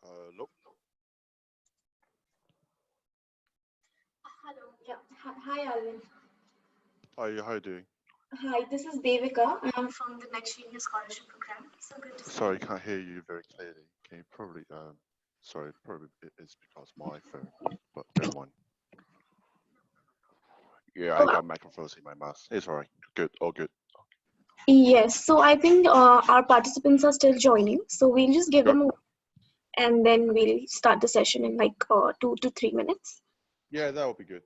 Hello. Hello. Yeah. Hi, Alvin. How you doing? Hi, this is Devika. I'm from the Next Genius Scholarship Program. So good to see Sorry, you. can't hear you very clearly. Can you probably sorry, probably it's because my phone, but never mind. Yeah, I So, got microphones in my mouth. It's alright. Good, all good. yes, so I think our participants are still joining. So we'll just give Yep. them a and then we'll start the session in like 2 to 3 minutes. Yeah, that would be good.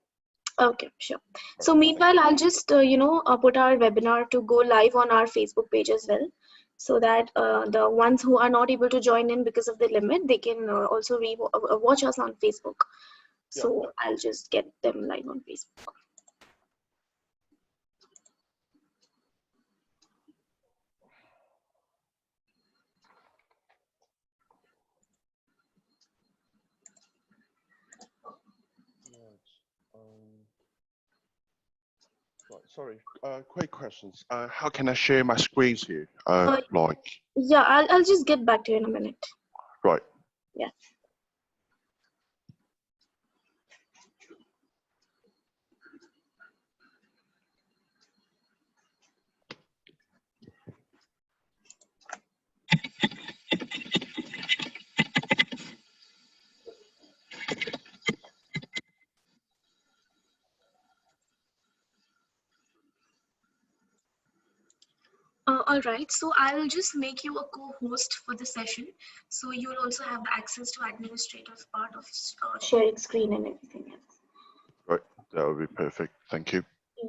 Okay, sure. Right, So thank meanwhile, you. I'll just put our webinar to go live on our Facebook page as well, so that the ones who are not able to join in because of the limit, they can also watch us on Facebook. Yep. So I'll just get them live on Facebook. Right, sorry. Quick questions. How can I share my screens here? Like, Yeah, I'll just get back to you in a minute. right. Yeah. All right, so I'll just make you a co-host for the session. So you'll also have the access to administrative part of sharing screen and everything else. Right, that would be perfect. Thank you.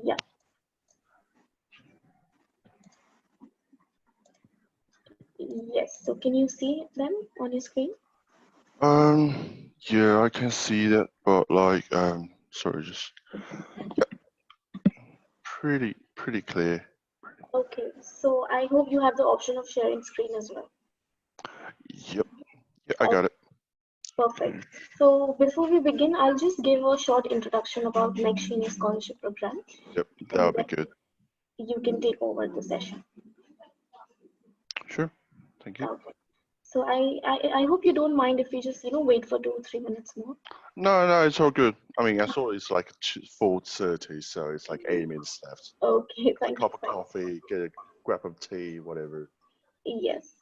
Yeah. Yes. So can you see them on your screen? Yeah, I can see that, but like, sorry, just pretty clear. Okay. So I hope you have the option of sharing screen as well. Yep. Yeah, I got it. Perfect. So before we begin, I'll just give a short introduction about Next Genius Scholarship Program, Yep, that and would be good. then you can take over the session. Sure. Thank you. Okay. So I hope you don't mind if we just wait for 2 or 3 minutes more. No, it's all good. I mean, I saw it's like 4:30, so it's like 8 minutes left. Okay. A Thank you. cup of coffee, get a grab of tea, whatever. Yes.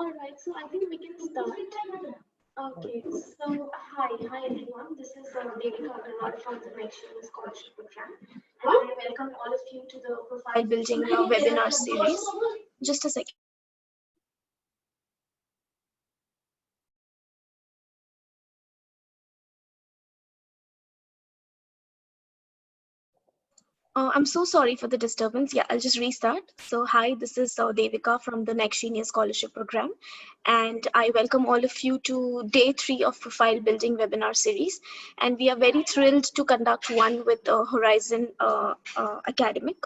All right, so I think we can start. Okay, so hi everyone. This is Devika Agarwal from the Next Year Scholarship Program, and I welcome all of you to the Profile Building webinar series. Just a second. I'm so sorry for the disturbance. Yeah, I'll just restart. So, hi, this is Devika from the Next Genius Scholarship Program, and I welcome all of you to day 3 of Profile Building webinar series. And we are very thrilled to conduct one with Horizon Academic.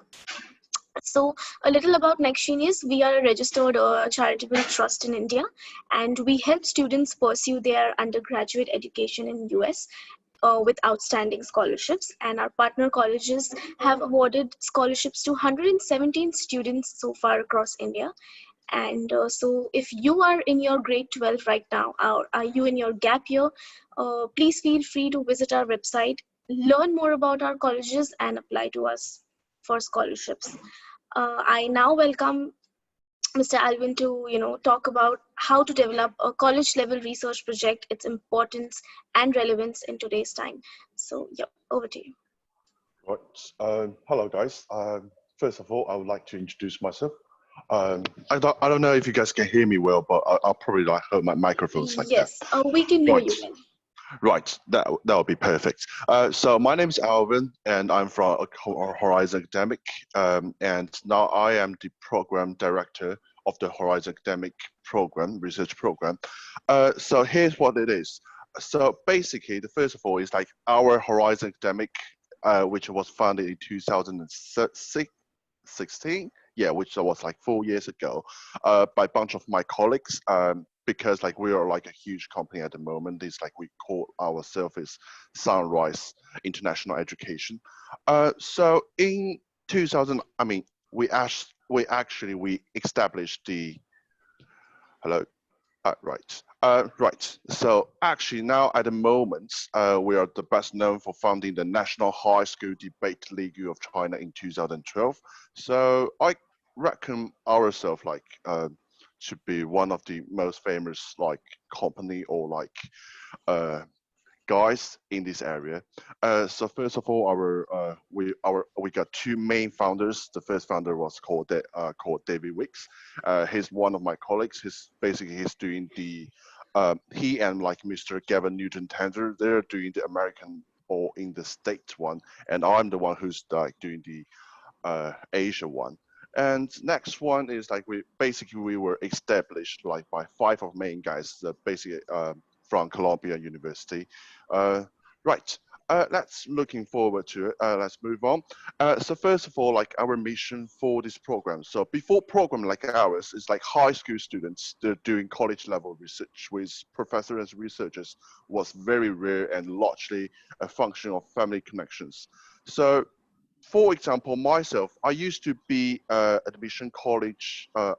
So, a little about Next Genius. We are a registered charitable trust in India, and we help students pursue their undergraduate education in US with outstanding scholarships, and our partner colleges have awarded scholarships to 117 students so far across India. And so if you are in your grade 12 right now, or are you in your gap year, please feel free to visit our website, learn more about our colleges, and apply to us for scholarships. I now welcome Mr. Alvin to talk about how to develop a college level research project, its importance and relevance in today's time. So yeah, over to you. Right. Hello, guys. First of all, I would like to introduce myself. I don't know if you guys can hear me well, but I'll probably like hurt my microphones like that. Yes, we can hear Right. you well. Right, that would be perfect. So my name is Alvin, and I'm from Horizon Academic, and now I am the program director of the Horizon Academic program, research program. So here's what it is. So basically, the first of all is like our Horizon Academic, which was founded in 2016. Yeah, which was like 4 years ago, by a bunch of my colleagues. Because like we are like a huge company at the moment. It's like we call ourselves is Sunrise International Education. So in 2000, I mean, we established the hello. Right. Right. So actually now at the moment, we are the best known for founding the National High School Debate League of China in 2012. So I reckon ourselves like should be one of the most famous like company or like uh, guys in this area. So first of all, we got two main founders. The first founder was called David Wicks. He's one of my colleagues. He's doing the he and like Mr. Gavin Newton Tanzer, they're doing the American or in the States one, and I'm the one who's like doing the Asia one. And next one is like we were established like by five of main guys, basically from Columbia University. Uh, right. Let's looking forward to it. Let's move on. So first of all, like our mission for this program. So before program like ours is like high school students, they're doing college level research with professors and researchers was very rare and largely a function of family connections. So for example, myself, I used to be admission college. I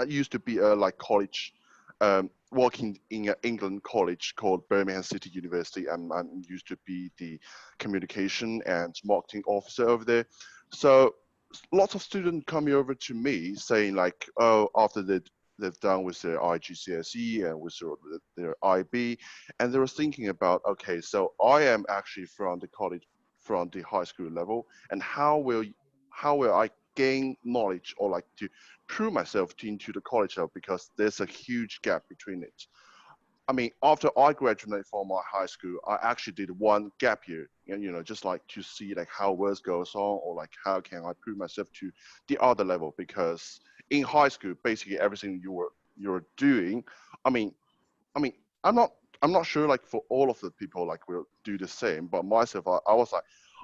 used to be a like college, working in an England college called Birmingham City University, and I used to be the communication and marketing officer over there. So lots of students coming over to me saying like, oh, after they've done with their IGCSE and with their IB, and they were thinking about, okay, so I am actually from the college, from the high school level, and how will I gain knowledge or like to prove myself into the college level, because there's a huge gap between it. I mean, after I graduated from my high school, I actually did one gap year, just like to see like how work goes on, or like how can I prove myself to the other level. Because in high school, basically everything you're doing, I mean, I mean, I'm not I'm not sure like for all of the people like will do the same, but myself, I was like,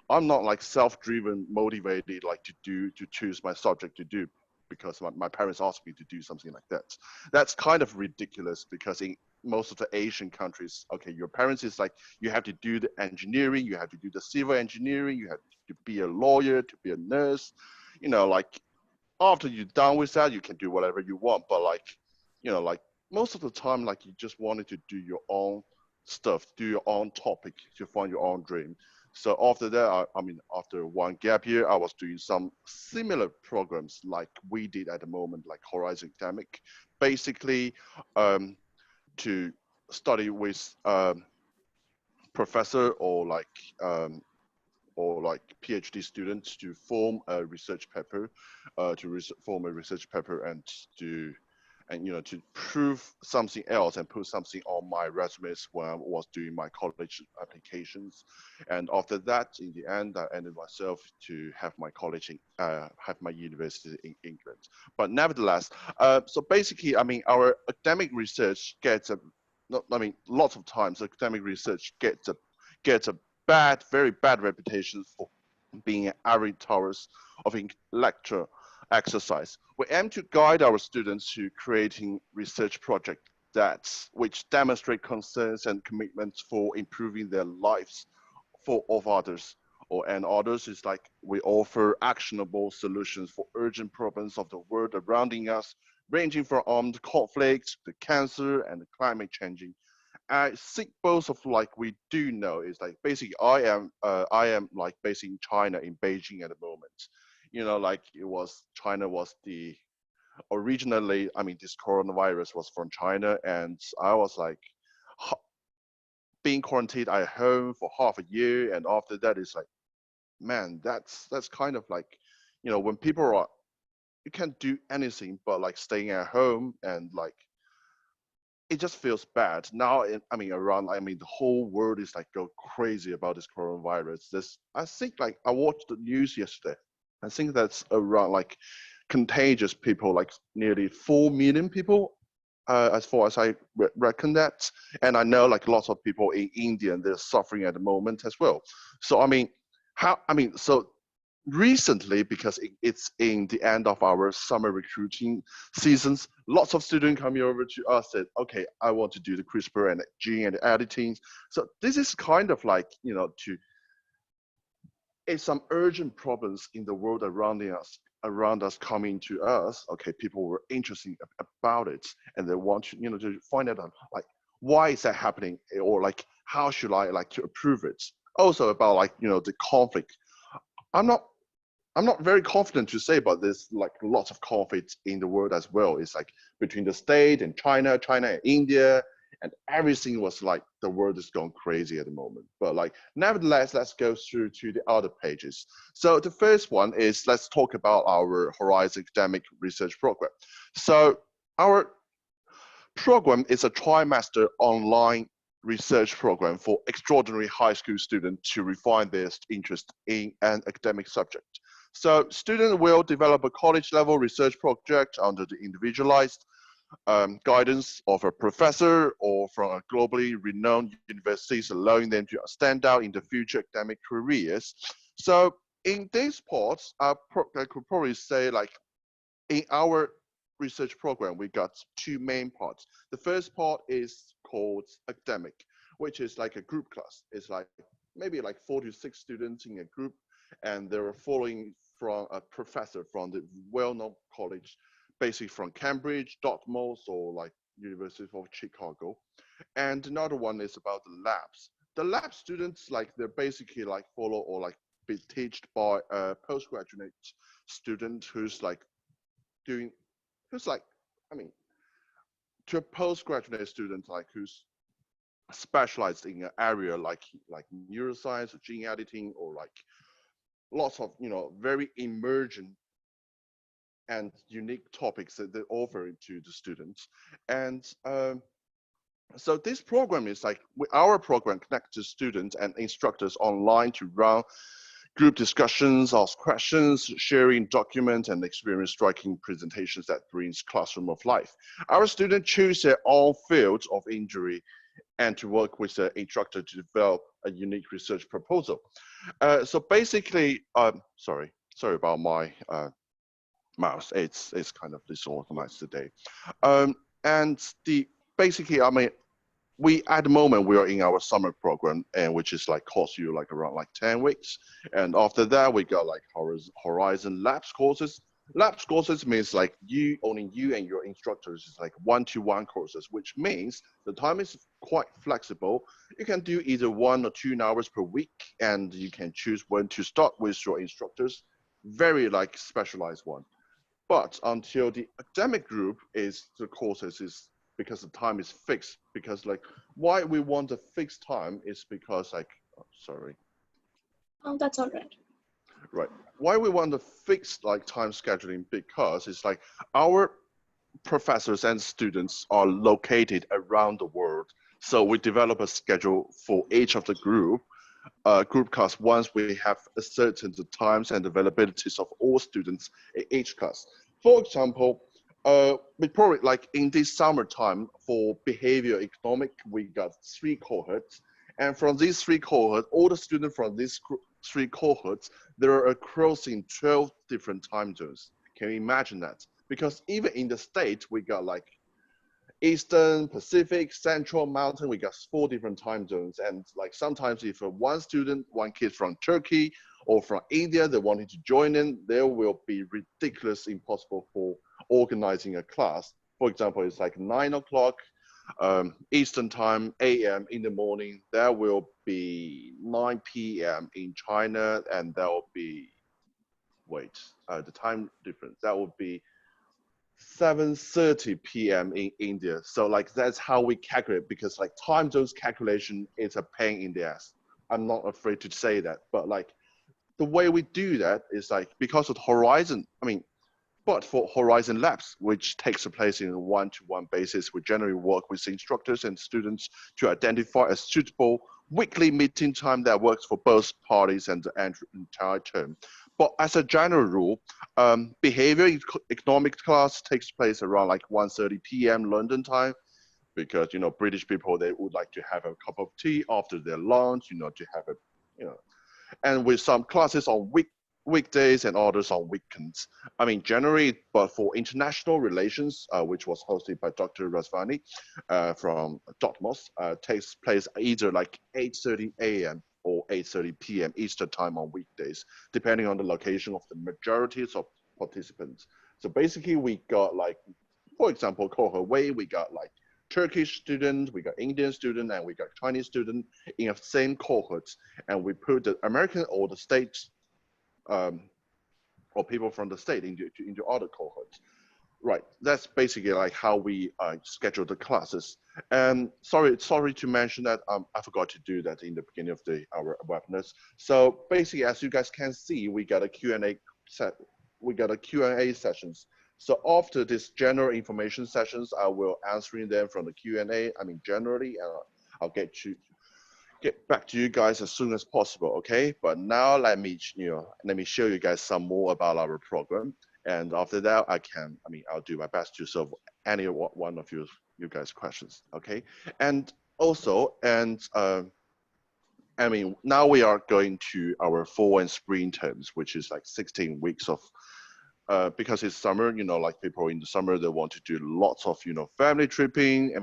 I'm not like self-driven, motivated like to choose my subject to do because my parents asked me to do something like that. That's kind of ridiculous because in most of the Asian countries, okay, your parents is like you have to do the engineering, you have to do the civil engineering, you have to be a lawyer, to be a nurse, like after you're done with that, you can do whatever you want. But like, like most of the time, like you just wanted to do your own stuff, do your own topic, to find your own dream. So after that, I mean, after one gap year, I was doing some similar programs like we did at the moment, like Horizon Academic. basically to study with professor or like PhD students to form a research paper, form a research paper and to prove something else and put something on my resumes when I was doing my college applications. And after that, in the end, I ended myself to have my college, have my university in England. But nevertheless, so basically, I mean, our academic research gets lots of times academic research gets a very bad reputation for being an ivory towers of intellectual exercise. We aim to guide our students to creating research projects which demonstrate concerns and commitments for improving their lives of others. And others is like we offer actionable solutions for urgent problems of the world surrounding us, ranging from armed conflicts to cancer and climate changing. I think both of like we do know is like basically I am like based in China in Beijing at the moment. Like China was the originally, I mean, this coronavirus was from China, and I was like being quarantined at home for half a year, and after that it's like, man, that's kind of like, when people are, you can't do anything but like staying at home, and like it just feels bad now. The whole world is like go crazy about this coronavirus. I think like I watched the news yesterday. I think that's around like contagious people, like nearly 4 million people, as far as I reckon that. And I know like lots of people in India, and they're suffering at the moment as well. So so recently, because it's in the end of our summer recruiting seasons, lots of students coming over to us said, okay, I want to do the CRISPR and gene and editing. So this is kind of like, it's some urgent problems in the world around us coming to us. Okay, people were interested about it, and they want to find out like why is that happening, or like how should I like to approve it. Also about like the conflict. I'm not very confident to say, but there's like lots of conflict in the world as well. It's like between the state and China and India, and everything was like the world is going crazy at the moment. But like, nevertheless, let's go through to the other pages. So the first one is, let's talk about our Horizon Academic Research Program. So our program is a trimester online research program for extraordinary high school students to refine their interest in an academic subject. So students will develop a college level research project under the individualized guidance of a professor or from a globally renowned universities, allowing them to stand out in the future academic careers. So in these parts, I could probably say like in our research program, we got two main parts. The first part is called academic, which is like a group class. It's like maybe like 4 to 6 students in a group, and they were following from a professor from the well-known college, basically from Cambridge, Dartmouth, or like University of Chicago. And another one is about the labs. The lab students, like they're basically like follow or like be taught by a postgraduate student who's like to a postgraduate student like who's specialized in an area like neuroscience or gene editing, or like lots of very emergent and unique topics that they offer to the students. And so this program is like our program connects students and instructors online to run group discussions, ask questions, sharing documents, and experience striking presentations that brings classroom of life. Our students choose their own fields of injury and to work with the instructor to develop a unique research proposal. So basically, sorry about my mouse. It's kind of disorganized today. And basically, we at the moment we are in our summer program, and which is like costs you like around like 10 weeks, and after that we got like Horizon Labs courses. Labs courses means like only you and your instructors is like 1-to-1 courses, which means the time is quite flexible. You can do either 1 or 2 hours per week, and you can choose when to start with your instructors. Very like specialized one. But until the academic group is the courses is because the time is fixed. Because like why we want a fixed time is because like sorry. Oh, that's all right. Right. Why we want a fixed like time scheduling because it's like our professors and students are located around the world. So we develop a schedule for each of the group class once we have ascertained the times and availabilities of all students in each class. For example, we probably like in this summertime for behavior economic, we got 3 cohorts. And from these 3 cohorts, all the students from these 3 cohorts, they are crossing 12 different time zones. Can you imagine that? Because even in the States, we got like Eastern, Pacific, Central, Mountain, we got 4 different time zones. And like sometimes if one kid from Turkey or from India, they wanted to join in, there will be ridiculous impossible for organizing a class. For example, it's like 9 o'clock Eastern time, AM in the morning. There will be 9 p.m. in China, and there will be, the time difference. That would be 7:30 p.m. in India. So like that's how we calculate because like time zones calculation is a pain in the ass. I'm not afraid to say that, but like the way we do that is like because of Horizon. But for Horizon Labs, which takes place in a one-to-one basis, we generally work with instructors and students to identify a suitable weekly meeting time that works for both parties and the entire term. But as a general rule, behavior economic class takes place around like 1:30 p.m. London time because, British people, they would like to have a cup of tea after their lunch, to have a, and with some classes on weekdays and others on weekends. Generally, but for international relations, which was hosted by Dr. Razvani from Dartmouth, takes place either like 8:30 a.m. or 8:30 p.m. Eastern time on weekdays, depending on the location of the majorities of participants. So basically, we got like, for example, cohort way, we got like Turkish student, we got Indian student, and we got Chinese student in the same cohorts, and we put the American or the states or people from the state into other cohorts. Right, that's basically like how we schedule the classes. And sorry to mention that I forgot to do that in the beginning of our webinars. So basically, as you guys can see, we got a Q&A set. We got a Q&A sessions. So after this general information sessions, I will answering them from the Q&A. Generally, I'll get back to you guys as soon as possible, okay? But now let me show you guys some more about our program. And after that, I'll do my best to solve any one of you guys' questions, okay? And also, now we are going to our fall and spring terms, which is like 16 weeks of, because it's summer, like people in the summer, they want to do lots of, family tripping.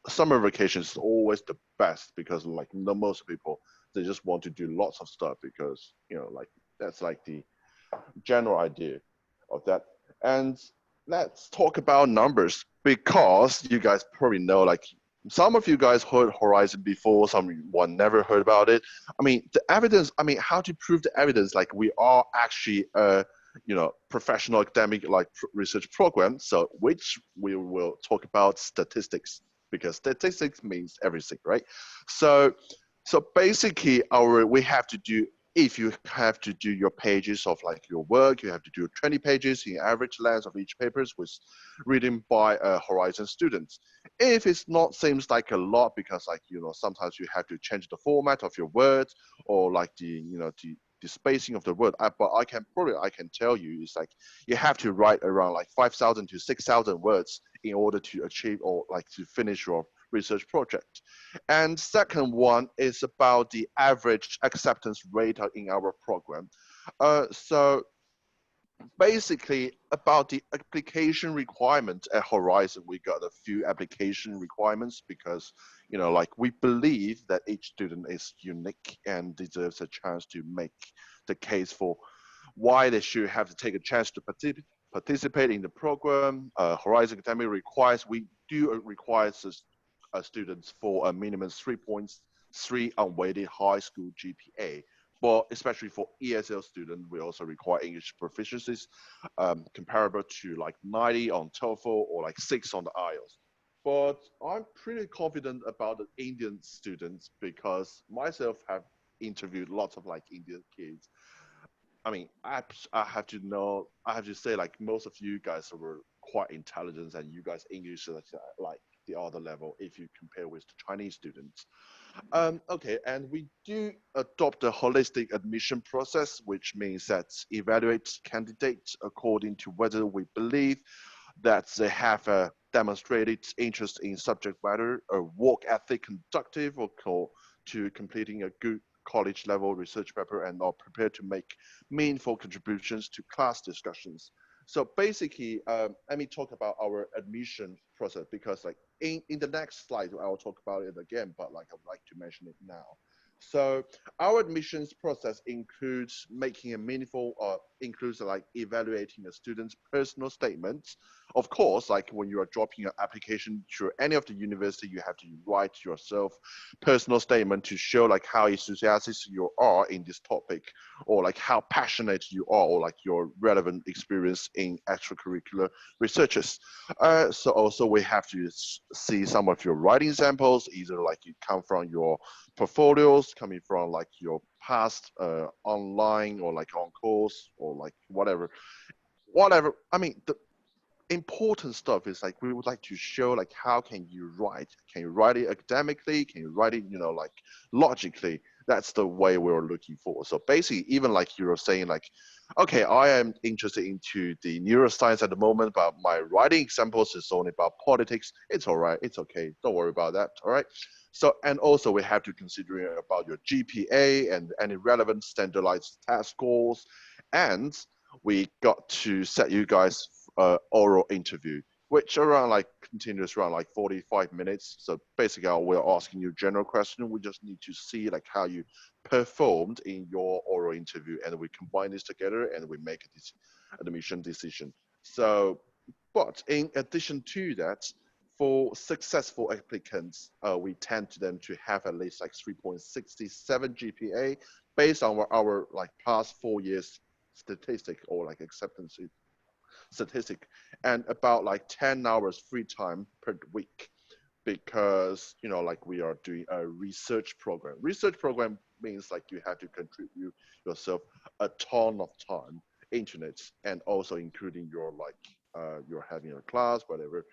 Summer vacation is always the best because like most people, they just want to do lots of stuff because, like that's like the general idea of that. And let's talk about numbers because you guys probably know, like some of you guys heard Horizon before, someone never heard about it. The evidence, how to prove the evidence, like we are actually professional academic like research program. So which we will talk about statistics because statistics means everything, right? So basically we have to do, if you have to do your pages of like your work, you have to do 20 pages in average length of each papers with reading by Horizon students. If it's not seems like a lot because like, sometimes you have to change the format of your words or like the spacing of the word. But I can tell you it's like you have to write around like 5,000 to 6,000 words in order to achieve or like to finish your research project. And second one is about the average acceptance rate in our program. So basically about the application requirements at Horizon, we got a few application requirements because, like we believe that each student is unique and deserves a chance to make the case for why they should have to take a chance to participate in the program. Horizon Academy we do require students for a minimum 3.3 unweighted high school GPA. but especially for ESL students, we also require English proficiencies comparable to like 90 on TOEFL or like 6 on the IELTS. But I'm pretty confident about the Indian students because myself have interviewed lots of like Indian kids. I mean, I have to know, I have to say, like most of you guys were quite intelligent, and you guys English is like the other level if you compare with the Chinese students. Okay, and we do adopt a holistic admission process, which means that evaluates candidates according to whether we believe that they have a demonstrated interest in subject matter, a work ethic conductive or to completing a good college level research paper and are prepared to make meaningful contributions to class discussions. So basically, let me talk about our admission process because like in the next slide, I'll talk about it again, but like I would like to mention it now. So our admissions process includes making a meaningful, includes like evaluating a student's personal statements. Of course, like when you are dropping an application to any of the university, you have to write yourself personal statement to show like how enthusiastic you are in this topic, or like how passionate you are, or like your relevant experience in extracurricular researches. So also we have to see some of your writing samples, either like you come from your portfolios, coming from like your past online or like on course or like whatever. I mean, the important stuff is like we would like to show like how can you write it academically, can you write it like logically. That's the way we're looking for. So basically, even like you were saying, like, okay, I am interested into the neuroscience at the moment, but my writing examples is only about politics. It's all right, it's okay, don't worry about that. All right. So, and also we have to consider about your GPA and any relevant standardized test scores, and we got to set you guys oral interview, which around like continuous around like 45 minutes. So basically, we're asking you general question. We just need to see like how you performed in your oral interview, and we combine this together and we make this admission decision. So, but in addition to that, for successful applicants, we tend to them to have at least like 3.67 GPA based on our like past 4 years statistic or like acceptance statistic, and about like 10 hours free time per week, because like we are doing a research program. Research program means like you have to contribute yourself a ton of time internet, and also including your like you're having a class, whatever,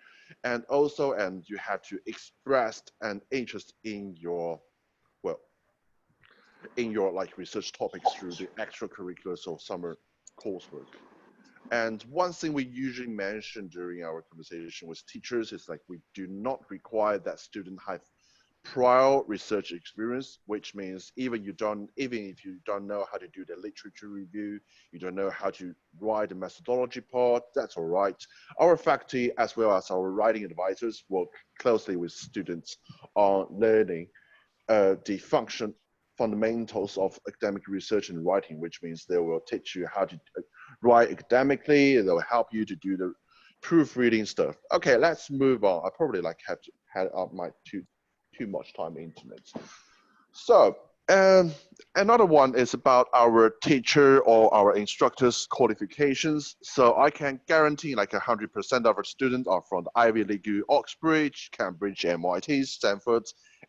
and also and you have to express an interest in your well in your like research topics through the extracurriculars or summer coursework. And one thing we usually mention during our conversation with teachers is like we do not require that student have prior research experience, which means even if you don't know how to do the literature review, you don't know how to write the methodology part, that's all right. Our faculty as well as our writing advisors work closely with students on learning the fundamentals of academic research and writing, which means they will teach you how to write academically. They'll help you to do the proofreading stuff. Okay, let's move on. I probably like have to had up my too much time internet. So another one is about our teacher or our instructors qualifications. So I can guarantee like 100% of our students are from the Ivy League, Oxbridge, Cambridge, MIT, Stanford,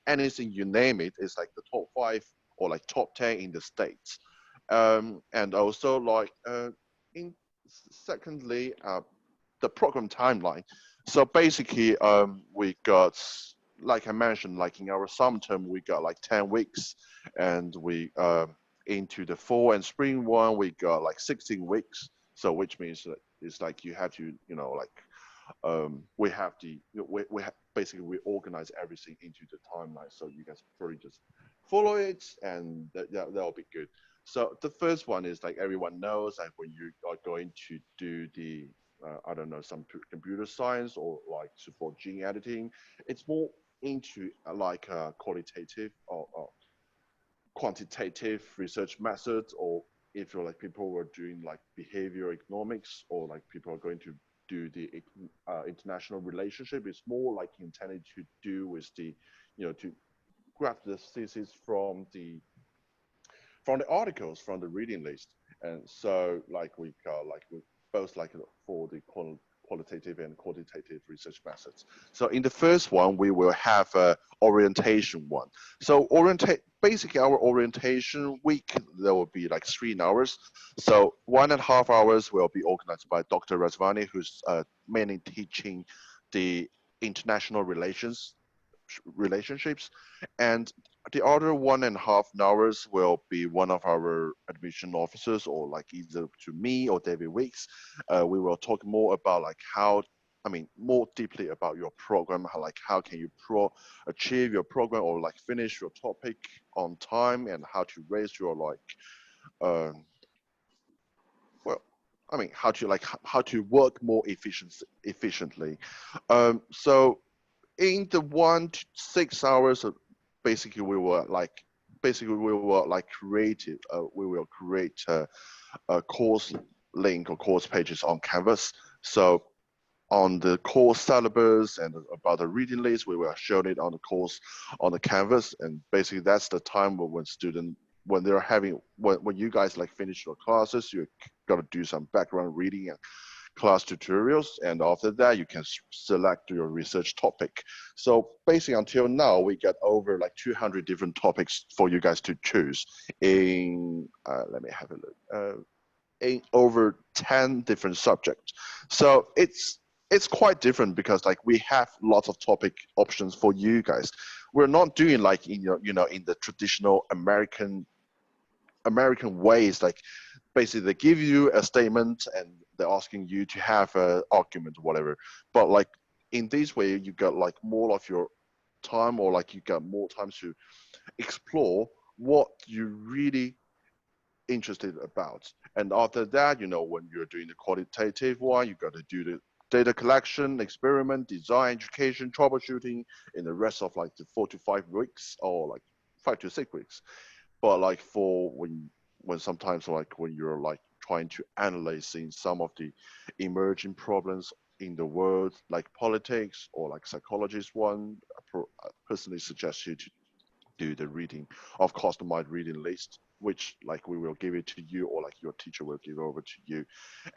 anything you name it is like the top 5 or like top 10 in the States. And also like in secondly, the program timeline. So basically, we got, like I mentioned, like in our summer term, we got like 10 weeks, and we into the fall and spring one, we got like 16 weeks. So which means that it's like you have to, like we have the, basically we organize everything into the timeline. So you guys probably just follow it, and that'll be good. So the first one is like everyone knows, like when you are going to do the I don't know, some computer science or like for gene editing, it's more into like qualitative or quantitative research methods, or if you're like people who are doing like behavioral economics, or like people are going to do the international relationship, it's more like intended to do with the, to grab the thesis from the from the articles from the reading list. And so like we got like we both like for the qualitative and quantitative research methods. So in the first one, we will have a orientation one. So basically our orientation week, there will be like 3 hours. So 1.5 hours will be organized by Dr. Razvani, who's mainly teaching the international relationships, and the other 1.5 hours will be one of our admission officers, or like either to me or David Weeks. We will talk more about like more deeply about your program, how can you achieve your program or like finish your topic on time, and how to raise your um, how to work more efficiently. So in the 1 to 6 hours, basically we will create a course link or course pages on Canvas. So on the course syllabus and about the reading list, we will show it on the course on the Canvas. And basically that's the time when you guys like finish your classes, you got to do some background reading and class tutorials, and after that you can select your research topic. So basically until now we get over like 200 different topics for you guys to choose in let me have a look, in over 10 different subjects. So it's quite different because like we have lots of topic options for you guys. We're not doing like in in the traditional American ways, like basically they give you a statement and they're asking you to have an argument or whatever. But like in this way, you got like more of your time, or like you got more time to explore what you really interested about. And after that, when you're doing the qualitative one, you got to do the data collection, experiment, design, education, troubleshooting in the rest of like the 4 to 5 weeks, or like 5 to 6 weeks. But like for when sometimes like when you're like trying to analyze in some of the emerging problems in the world, like politics or like psychologist one, I personally suggest you to do the reading of customized reading list, which like we will give it to you, or like your teacher will give over to you,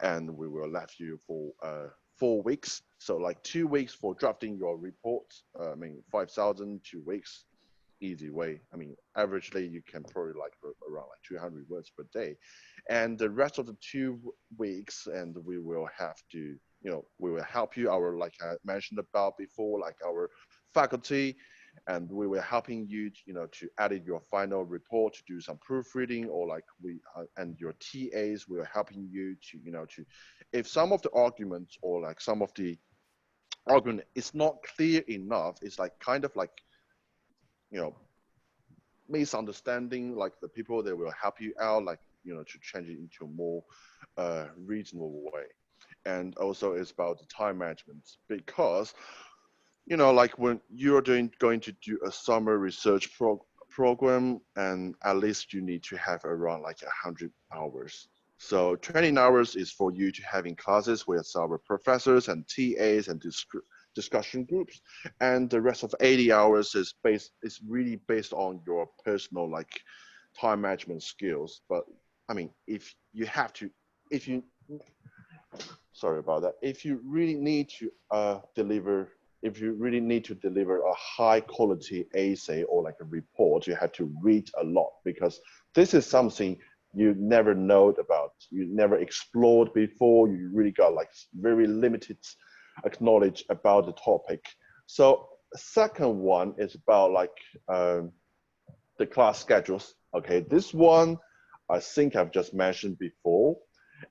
and we will left you for 4 weeks. So like 2 weeks for drafting your report. 5,000, 2 weeks, easy way. Averagely you can probably like around like 200 words per day, and the rest of the 2 weeks, and we will have to, we will help you, our, like I mentioned about before, like our faculty, and we were helping you, to edit your final report, to do some proofreading, or like and your TAs were helping you to, to, if some of the arguments or like some of the argument is not clear enough, it's like kind of like, misunderstanding, like the people that will help you out, like, to change it into a more reasonable way. And also it's about the time management, because, like when you're going to do a summer research program, and at least you need to have around like 100 hours. So 20 hours is for you to having classes with our professors and TAs and discussion groups, and the rest of 80 hours is really based on your personal like time management skills. But if you sorry about that, if you really need to deliver a high quality essay or like a report, you have to read a lot, because this is something you never know about, you never explored before, you really got like very limited knowledge about the topic. So second one is about like the class schedules. Okay, this one I think I've just mentioned before.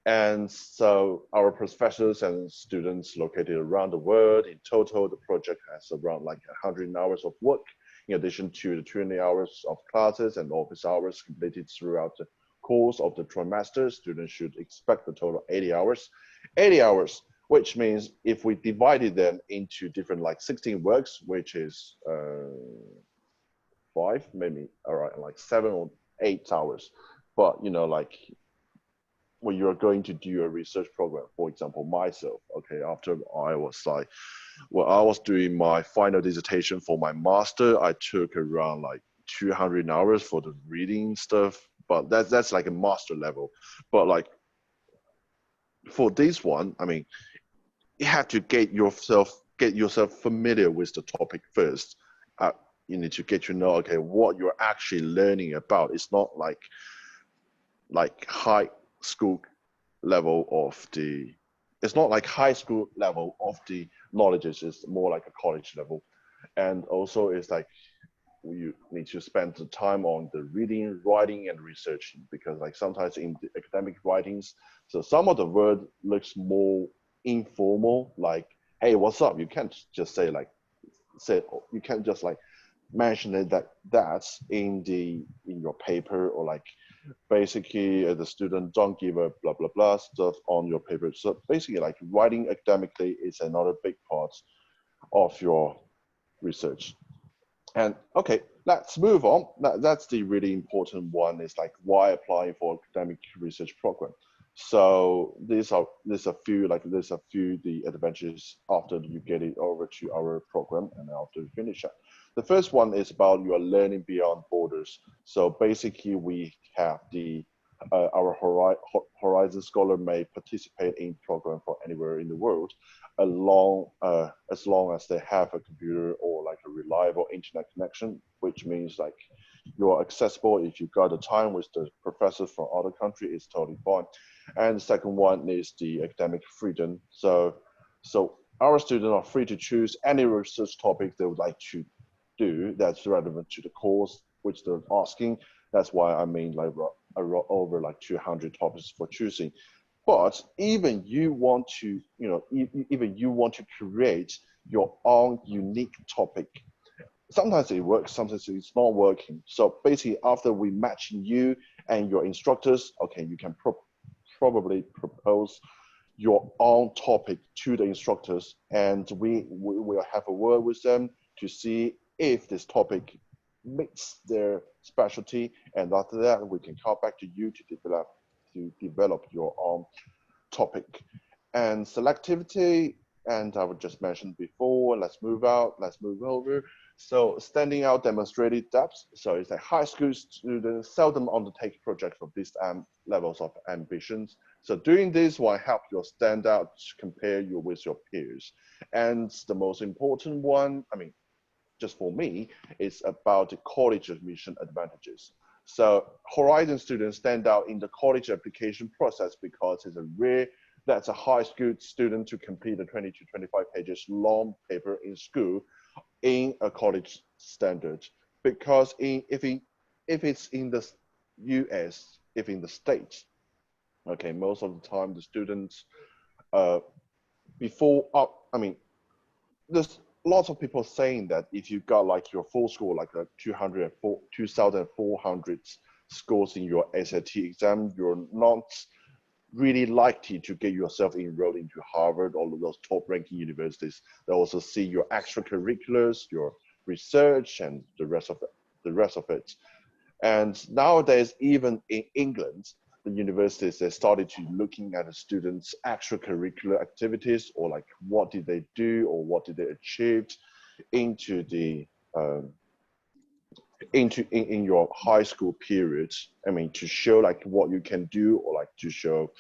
And so our professors and students located around the world, in total, the project has around like 100 hours of work, in addition to the 20 hours of classes and office hours completed throughout the course of the trimester. Students should expect a total of 80 hours. 80 hours, which means if we divided them into different like 16 works, which is 5, maybe, all right, like 7 or 8 hours. But like when you're going to do a research program, for example, myself, okay, after I was doing my final dissertation for my master, I took around like 200 hours for the reading stuff. but that's like a master level. But like for this one, I mean, you have to get yourself familiar with the topic first. You need to get to know, okay, what you're actually learning about. It's not like high school level of the, it's not like high school level of the knowledge. It's more like a college level. And also it's like you need to spend the time on the reading, writing, and researching, because like sometimes in the academic writings, so some of the word looks more informal, like, hey, what's up? You can't just say like, you can't just like mention it that's in your paper, or like basically the student don't give a blah blah blah stuff on your paper. So basically like writing academically is another big part of your research. And okay, let's move on. That's the really important one, is like why applying for academic research program. So there's a few the advantages after you get it over to our program and after you finish it. The first one is about your learning beyond borders. So basically we have our Horizon Scholar may participate in program from anywhere in the world, as long as they have a computer or like a reliable internet connection, which means like you're accessible. If you got the time with the professors from other country, it's totally fine. And the second one is the academic freedom. So our students are free to choose any research topic they would like to do that's relevant to the course which they're asking. That's why I mean like I wrote over like 200 topics for choosing. But even you want to, even you want to create your own unique topic. Sometimes it works, sometimes it's not working. So basically, after we match you and your instructors, okay, you can probably propose your own topic to the instructors, and we will have a word with them to see if this topic meets their specialty, and after that, we can come back to you to develop your own topic. And selectivity, and I would just mention before, let's move over. So standing out demonstrated depth. So it's like high school students seldom undertake projects of these levels of ambitions. So doing this will help you stand out to compare you with your peers. And the most important one, I mean, just for me, is about the college admission advantages. So Horizon students stand out in the college application process because it's that's a high school student to complete a 20 to 25 pages long paper in school in a college standard. Because if it's in the US, if in the States, okay, most of the time the students there's lots of people saying that if you got like your full score, like a 2,400 scores in your SAT exam, you're not really likely to get yourself enrolled into Harvard, all of those top ranking universities. They also see your extracurriculars, your research, and the rest of it. And nowadays, even in England, the universities, they started to looking at the students' extracurricular activities, or like what did they do or what did they achieve into the in your high school period. I mean, to show like what you can do, or like to show,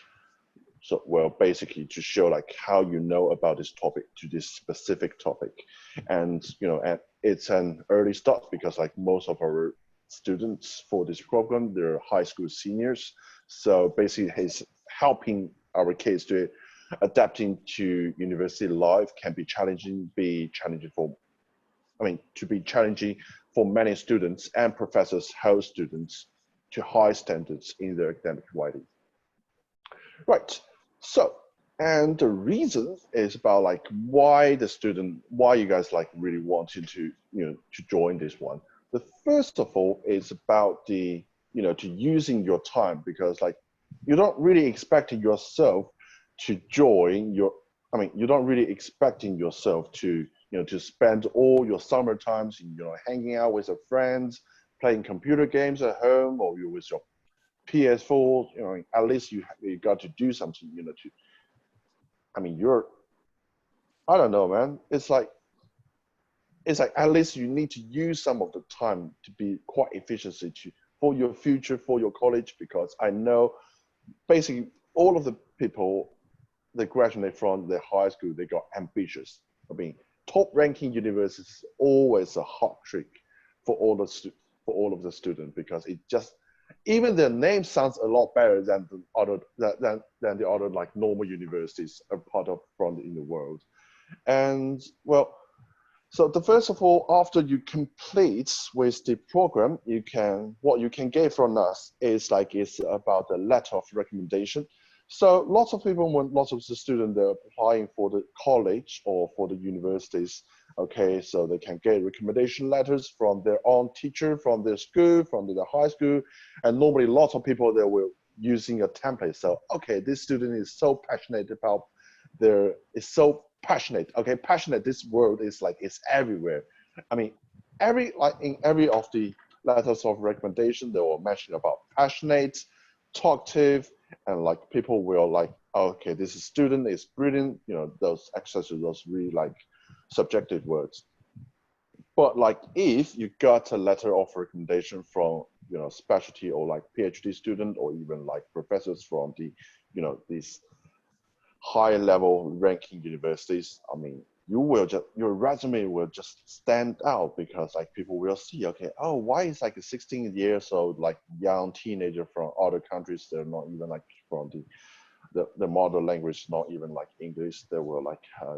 so well, basically to show like how you know about this topic, to this specific topic. And and it's an early start, because like most of our students for this program, they're high school seniors. So basically it's helping our kids to adapting to university life can be challenging for many students, and professors hold students to high standards in their academic writing. Right. So, and the reason is about like why you guys like really wanted to to join this one. The first of all is about the to using your time, because like you're not really expecting yourself to join your. I mean, you're not really expecting yourself to to spend all your summer times hanging out with your friends, playing computer games at home, or you're with your PS4. At least you got to do something. I mean, I don't know, man. It's like at least you need to use some of the time to be quite efficiency for your future, for your college, because I know basically all of the people that graduate from the high school, they got ambitious. I mean, top ranking universities is always a hot trick for all of the students, because it just, even their name sounds a lot better than the other than the other like normal universities are part of from in the world. And well, so the first of all, after you complete with the program, what you can get from us is it's about the letter of recommendation. So lots of people, when lots of the students, they're applying for the college or for the universities, okay, so they can get recommendation letters from their own teacher, from their school, from their high school, and normally lots of people, they will using a template. So, okay, this student is so passionate about is so passionate, okay, passionate, this word is it's everywhere. I mean, in every of the letters of recommendation, they will mention about passionate, talkative, and people will okay, this student is brilliant, those access to those really subjective words. But if you got a letter of recommendation from specialty or PhD student, or even professors from the these high level ranking universities, I mean, your resume will just stand out, because people will see, okay, oh, why is a 16 years old young teenager from other countries, they're not even from the mother language, not even English, there were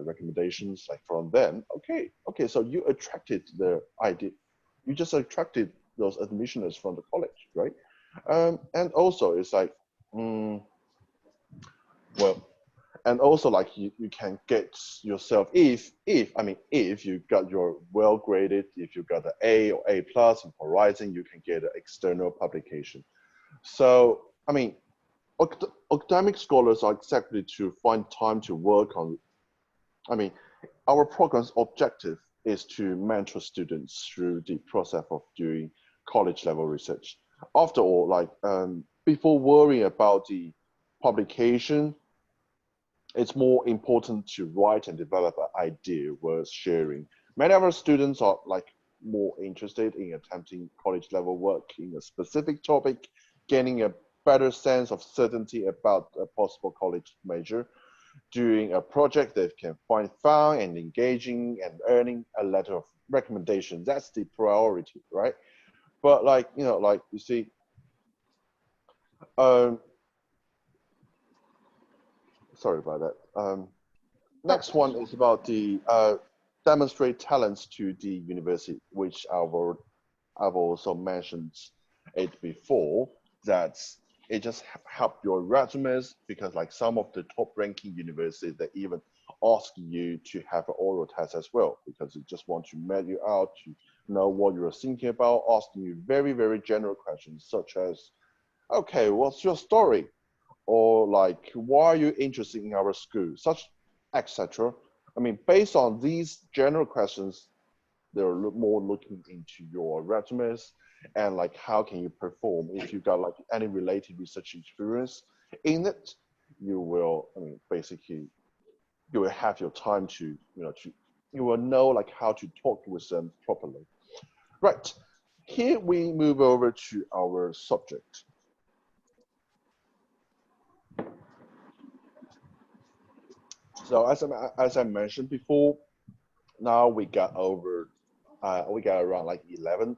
recommendations from them. Okay, so you attracted the idea, you just attracted those admissioners from the college, right? And also it's well, and also you can get yourself, if you got your well graded, if you got an A or A plus in Horizon, you can get an external publication. So I mean, academic scholars are exactly to find time to work on, I mean, our program's objective is to mentor students through the process of doing college level research. After all, before worrying about the publication, it's more important to write and develop an idea worth sharing. Many of our students are more interested in attempting college level work in a specific topic, gaining a better sense of certainty about a possible college major, doing a project that can find fun and engaging, and earning a letter of recommendation. That's the priority, right? But you see, sorry about that. Next one is about the demonstrate talents to the university, which I've also mentioned it before, that it just help your resumes, because some of the top ranking universities, they even ask you to have an oral test as well, because they just want to measure you out, to know what you're thinking about, asking you very, very general questions, such as, okay, what's your story? Or why are you interested in our school? Such, etc. I mean, based on these general questions, they're more looking into your resumes, and how can you perform. If you got any related research experience in it, you will, I mean, basically, you will have your time to, you will know how to talk with them properly. Right, here we move over to our subject. So as I mentioned before, now we got around 11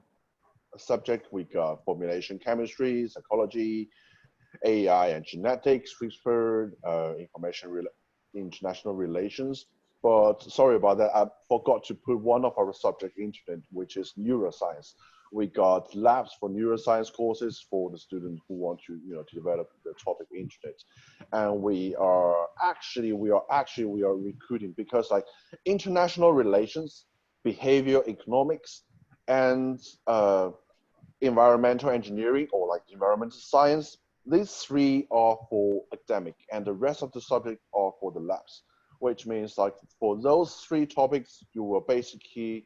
subject. We got formulation chemistry, psychology, AI and genetics, CRISPR, international relations. But sorry about that, I forgot to put one of our subject into it, which is neuroscience. We got labs for neuroscience courses for the students who want to, to develop the topic into it. And we are recruiting, because international relations, behavioral economics, and environmental engineering, or environmental science, these three are for academic, and the rest of the subject are for the labs, which means for those three topics, you will basically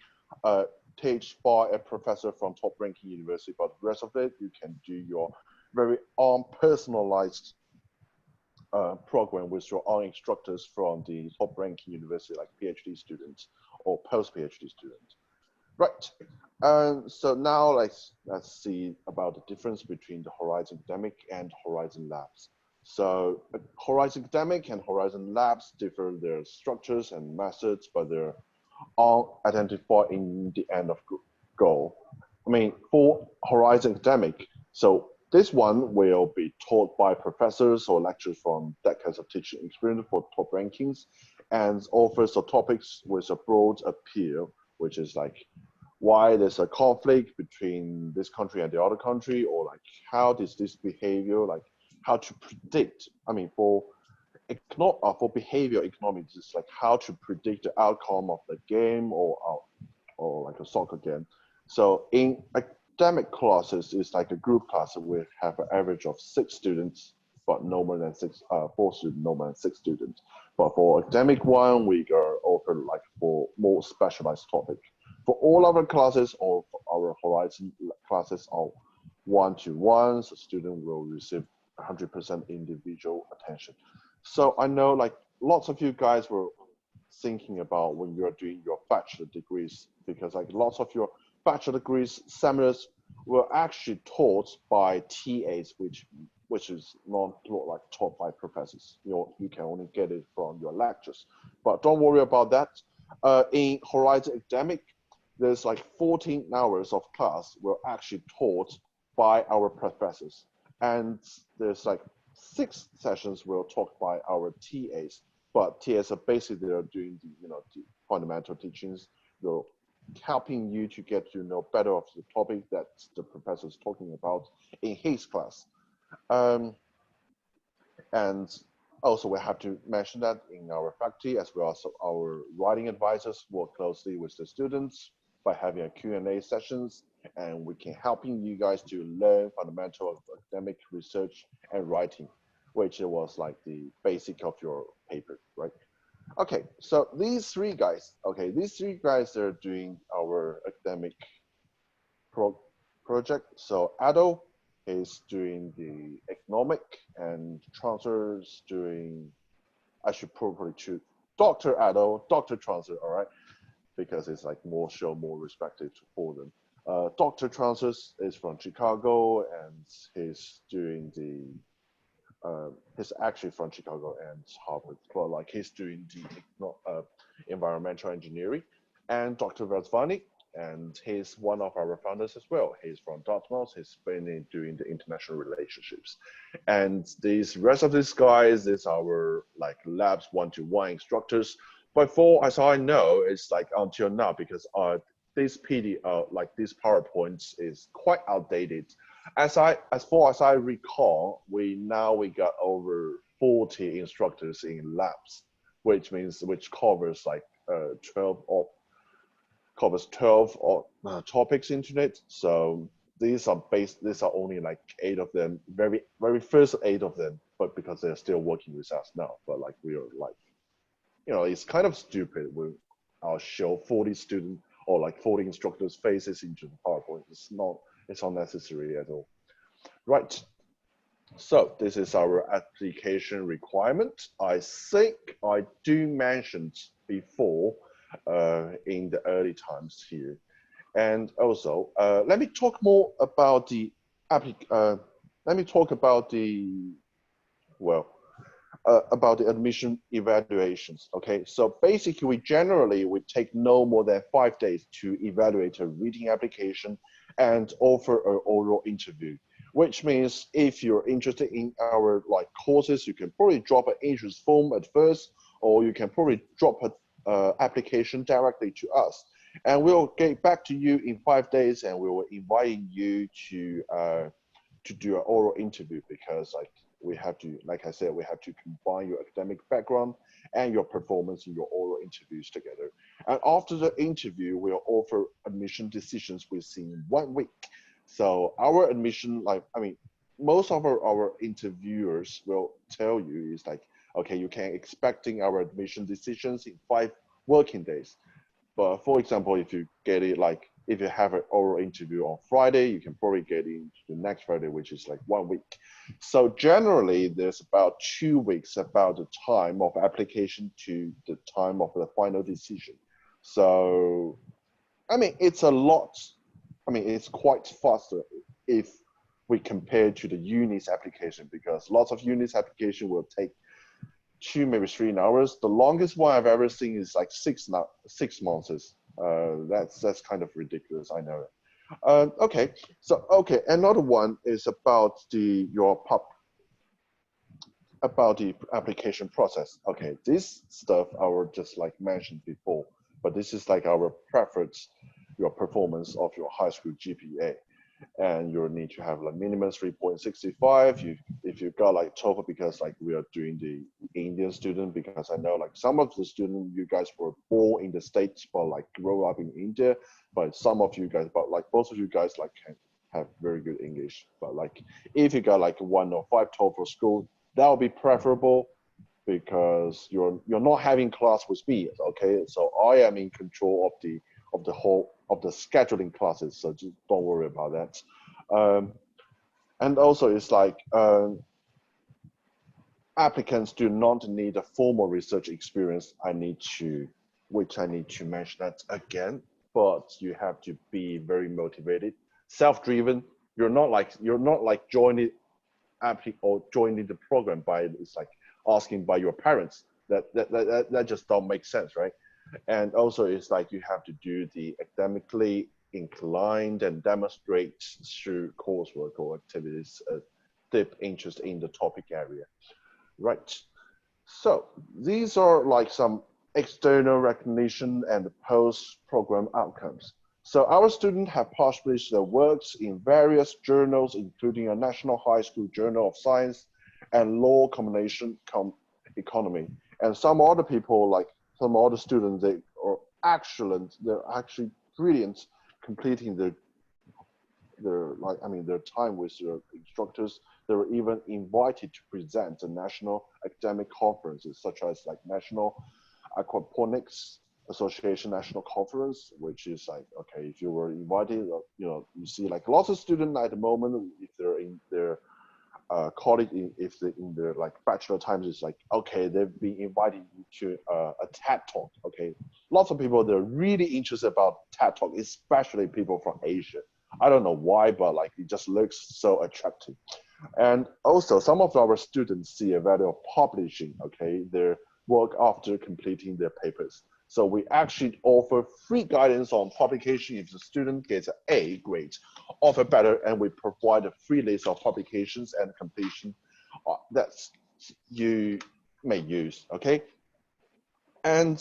teach by a professor from top ranking university, but the rest of it, you can do your very own personalized program with your own instructors from the top ranking university, like PhD students or post-PhD students. Right. So now let's see about the difference between the Horizon Academic and Horizon Labs. So Horizon Academic and Horizon Labs differ their structures and methods, but they're all identified in the end of goal. I mean, for Horizon Academic, so this one will be taught by professors or lecturers from decades of teaching experience for top rankings and offers the topics with a broad appeal, which is like why there's a conflict between this country and the other country, or like how does this behavior, like how to predict, I mean, for behavior economics, it's like how to predict the outcome of the game or like a soccer game. So in academic classes, it's like a group class. We have an average of 6 students, but no more than 4 students, no more than 6 students. But for academic one, we are offered like for more specialized topic. For all our classes or for our Horizon classes are one-to-one, so student will receive 100% individual attention. So I know like lots of you guys were thinking about when you're doing your bachelor degrees, because like lots of your bachelor degrees seminars were actually taught by TAs, which is not like taught by professors. You can only get it from your lectures. But don't worry about that. In Horizon Academic, there's like 14 hours of class were actually taught by our professors. And there's like 6 sessions were taught by our TAs. But TAs are basically they're doing the fundamental teachings, helping you to get to know better of the topic that the professor is talking about in his class. And also we have to mention that in our faculty as well as our writing advisors work closely with the students by having a Q&A sessions, and we can helping you guys to learn fundamental of academic research and writing, which was like the basic of your paper, right? Okay, so these 3 guys, are doing our academic project. So Ado is doing the economic, and Transfer's doing, I should probably choose Dr. Ado, Dr. Transfer, all right? Because it's like more respected for them. Dr. Transfers is from Chicago, and he's doing the he's actually from Chicago and Harvard, but like he's doing the environmental engineering. And Dr. Vasvani, and he's one of our founders as well. He's from Dartmouth. He's been doing the international relationships. And these rest of these guys is our like labs one-to-one instructors. But for as I know, it's like until now because this like these PowerPoints is quite outdated. As far as I recall, we got over 40 instructors in labs, which covers like 12 topics internet. So these are only like 8 of them, very first 8 of them, but because they're still working with us now. But like we are like, it's kind of stupid when I'll show 40 students or like 40 instructors' faces into the PowerPoint. It's unnecessary at all. Right. So this is our application requirement. I think I do mention before in the early times here. And also, let me talk more about the about the admission evaluations. Okay, so basically we generally take no more than 5 days to evaluate a reading application and offer an oral interview, which means if you're interested in our like courses, you can probably drop an interest form at first, or you can probably drop an application directly to us, and we'll get back to you in 5 days, and we will invite you to do an oral interview, because like we have to, like I said, we have to combine your academic background and your performance in your oral interviews together. And after the interview, we'll offer admission decisions within 1 week. So our admission, most of our interviewers will tell you is like, okay, you can expecting our admission decisions in 5 working days. But for example, if you get it if you have an oral interview on Friday, you can probably get it the next Friday, which is like 1 week. So generally, there's about 2 weeks about the time of application to the time of the final decision. So, I mean, it's a lot I mean, it's quite faster if we compare to the UNIS application, because lots of UNIS application will take 2, maybe 3 hours. The longest one I've ever seen is like 6 months. That's kind of ridiculous, I know. Okay, so another one is about the application process. Okay, this stuff I will just like mentioned before, but this is like our preference, your performance of your high school GPA, and you need to have like minimum 3.65. If you got like TOEFL, because like we are doing the Indian student, because I know like some of the students, you guys were born in the States but like grow up in India, but some of you guys, but like most of you guys like can have very good English. But like if you got like 1 or 5 TOEFL score, that would be preferable, because you're not having class with me. Okay, so I am in control of the whole of the scheduling classes, so just don't worry about that. And also it's like applicants do not need a formal research experience. I need to mention that again, but you have to be very motivated, self-driven. You're not like joining the program by, it's like asking by your parents. That just don't make sense, right? And also it's like you have to do the academically inclined and demonstrate through coursework or activities a deep interest in the topic area, right? So these are like some external recognition and post-program outcomes. So our students have published their works in various journals, including a National High School Journal of Science and Law Combination Economy. And some other people, like some other students, they are excellent. They're actually brilliant, completing their time with their instructors. They were even invited to present at national academic conferences, such as like National Aquaponics Association National Conference, which is like, okay, if you were invited, you see like lots of students at the moment, if they're in their college, if they're in their like bachelor times, it's like, okay, they've been invited to a TED Talk. Okay, lots of people, they're really interested about TED Talk, especially people from Asia. I don't know why, but like it just looks so attractive. And also some of our students see a value of publishing, okay, their work after completing their papers. So we actually offer free guidance on publication if the student gets an A grade, offer better, and we provide a free list of publications and completion that you may use, okay? And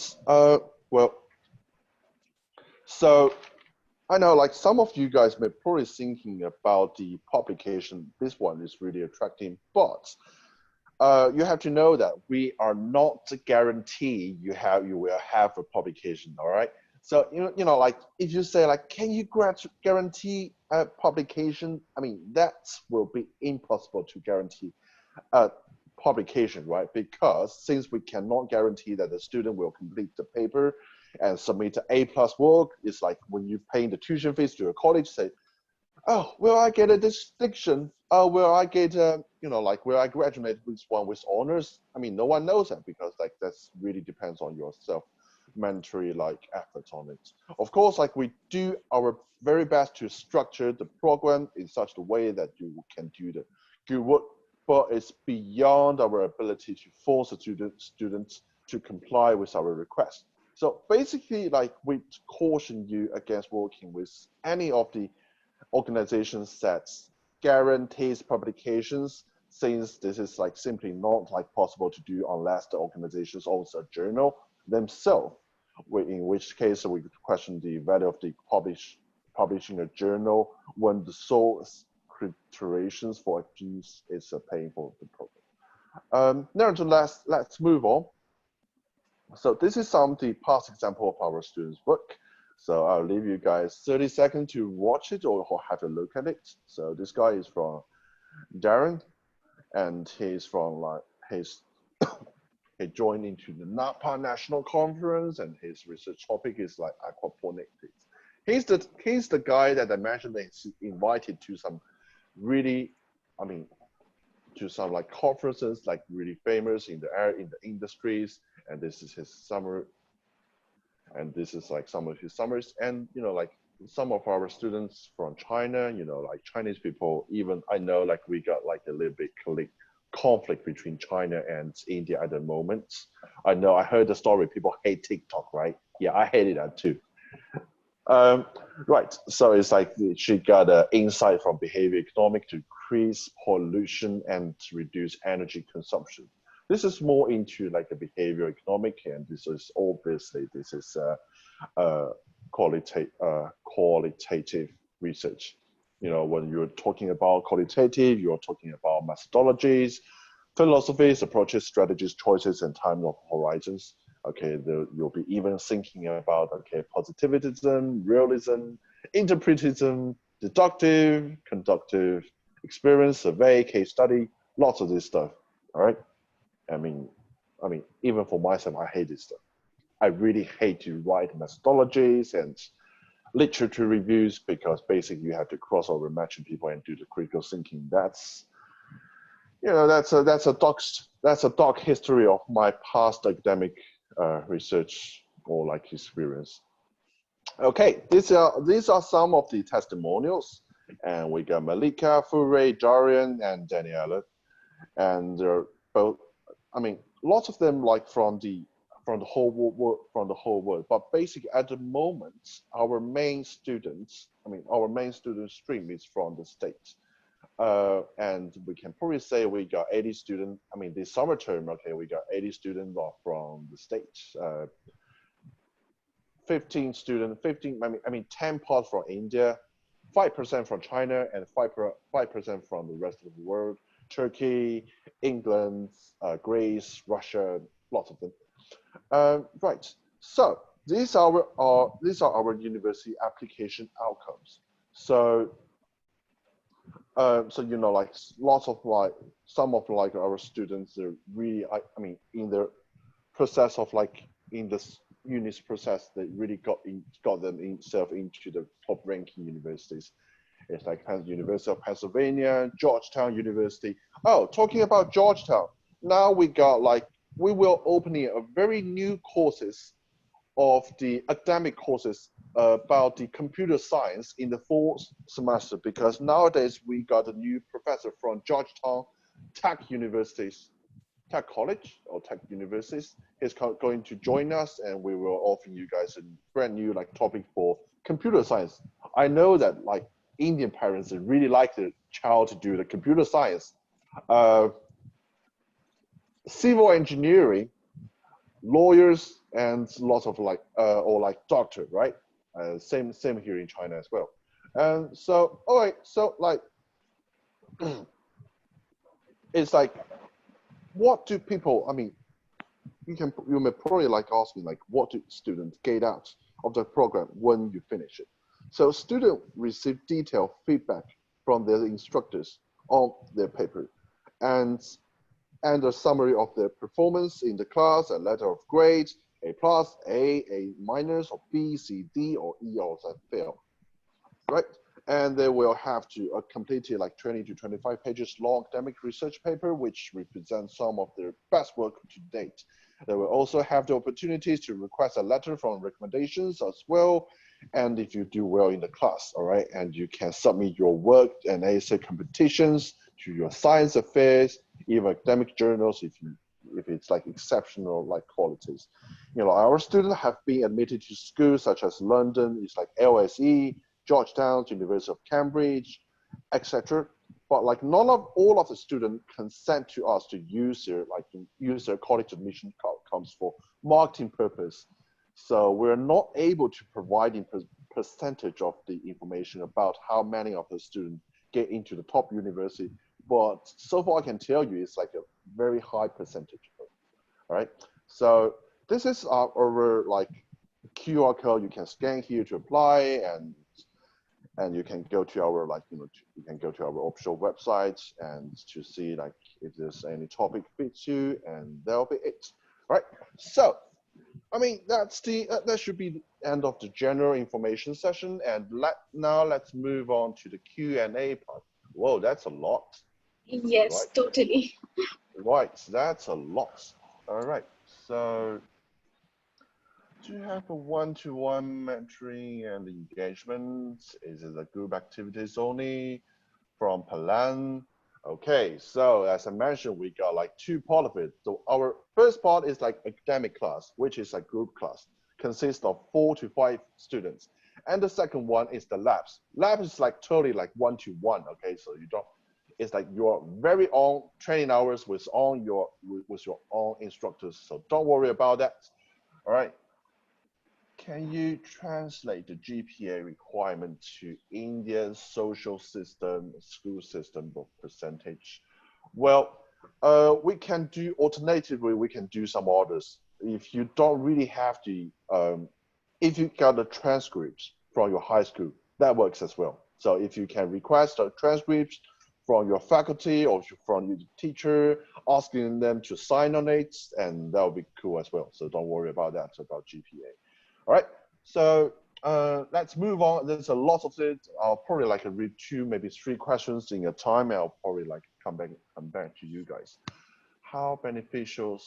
well, so I know like some of you guys may probably thinking about the publication. This one is really attractive, but you have to know that we are not guaranteed you will have a publication. All right. So like if you say like, can you guarantee a publication? I mean, that will be impossible to guarantee a publication, right? Because since we cannot guarantee that the student will complete the paper and submit an A+ work, it's like when you're paying the tuition fees to a college, say, oh, will I get a distinction? Oh, will I get will I graduate with honors? I mean, no one knows that, because like that's really depends on yourself, mandatory like effort on it. Of course, like we do our very best to structure the program in such a way that you can do the good work, but it's beyond our ability to force the students to comply with our request. So basically, like we caution you against working with any of the organizations that guarantees publications, since this is like simply not like possible to do unless the organizations owns a journal themselves, in which case we question the value of the publishing a journal when the sole considerations for fees is paying for the program. Nevertheless, let's move on. So this is some of the past example of our students' work. So I'll leave you guys 30 seconds to watch it or have a look at it. So this guy is from Darren, and he's from like he joined into the NAPA National Conference, and his research topic is like aquaponics. He's the guy that I mentioned that he's invited to some really, to some like conferences like really famous in the industries, and this is his summary. And this is like some of his summaries, and like some of our students from China, you know, like Chinese people, even I know like we got like a little bit conflict between China and India at the moment. I know I heard the story, people hate TikTok, right? Yeah, I hated that too. Right, so it's like she got an insight from behavior economic to increase pollution and to reduce energy consumption. This is more into like a behavior economic, and this is obviously this is qualitative research. You know, when you're talking about qualitative, you're talking about methodologies, philosophies, approaches, strategies, choices, and time of horizons. Okay, you'll be even thinking about, okay, positivism, realism, interpretism, deductive, conductive, experience, survey, case study, lots of this stuff. All right. I mean, even for myself, I hate this stuff. I really hate to write methodologies and literature reviews because basically you have to cross over matching people and do the critical thinking. That's, you know, that's a dark history of my past academic research or like experience. Okay, these are some of the testimonials, and we got Malika, Fure, Darian, and Daniela, and they're both. I mean, lots of them like from the whole world. But basically, at the moment, our main student stream is from the States. And we can probably say we got 80 students. I mean, this summer term, okay, we got 80 students from the States. 15 students, 10 pods from India, 5% from China, and 5% from the rest of the world. Turkey, England, Greece, Russia, lots of them. Right. So these are our university application outcomes. So you know, like lots of like some of like our students are really, I mean, in the process of like in this UNIS process, they really got themselves into the top ranking universities. It's like University of Pennsylvania, Georgetown University. Oh, talking about Georgetown, now we will opening a very new courses of the academic courses about the computer science in the fall semester, because nowadays we got a new professor from Georgetown Tech College or Tech Universities. He's going to join us, and we will offer you guys a brand new like topic for computer science. I know that like Indian parents really like their child to do the computer science, civil engineering, lawyers, and lots of like or like doctor, right? Same here in China as well. And so, all right, so like it's like, what do people? I mean, you may probably like ask me like, what do students get out of the program when you finish it? So students receive detailed feedback from their instructors on their paper, and a summary of their performance in the class, a letter of grade, A+, A minus, or B, C, D, or E, or fail, right? And they will have to complete like 20 to 25 pages long academic research paper, which represents some of their best work to date. They will also have the opportunities to request a letter from recommendations as well. And if you do well in the class, all right, and you can submit your work and essay competitions to your science affairs, even academic journals, if it's like exceptional like qualities. You know, our students have been admitted to schools such as London, it's like LSE, Georgetown, University of Cambridge, etc. But like not all of the students consent to us to use their college admission outcomes for marketing purpose. So we're not able to provide in percentage of the information about how many of the students get into the top university. But so far I can tell you it's like a very high percentage. All right. So this is our like QR code you can scan here to apply, and you can go to our you can go to our official website and to see like if there's any topic fits you, and that'll be it. All right. So I mean that should be the end of the general information session, and now let's move on to the Q&A part. Whoa, that's a lot. Yes, right. Totally. Right, that's a lot. All right, so Do you have a one-to-one mentoring and engagement? Is it a group activities only from Palan? Okay, so as I mentioned, we got like two part of it. So our first part is like academic class, which is a group class, consists of 4 to 5 students. And the second one is the labs. Lab is like totally like one-to-one, okay? So you don't, it's like your very own training hours with your own instructors. So don't worry about that. All right. Can you translate the GPA requirement to Indian social system, school system of percentage? Well, we can do alternatively, we can do some orders. If you don't really have the, if you got the transcripts from your high school, that works as well. So if you can request a transcripts from your faculty or from your teacher, asking them to sign on it, and that would be cool as well. So don't worry about that, about GPA. All right, so let's move on. There's a lot of it. I'll probably like read 2, maybe 3 questions in a time. And I'll probably like come back to you guys. How beneficial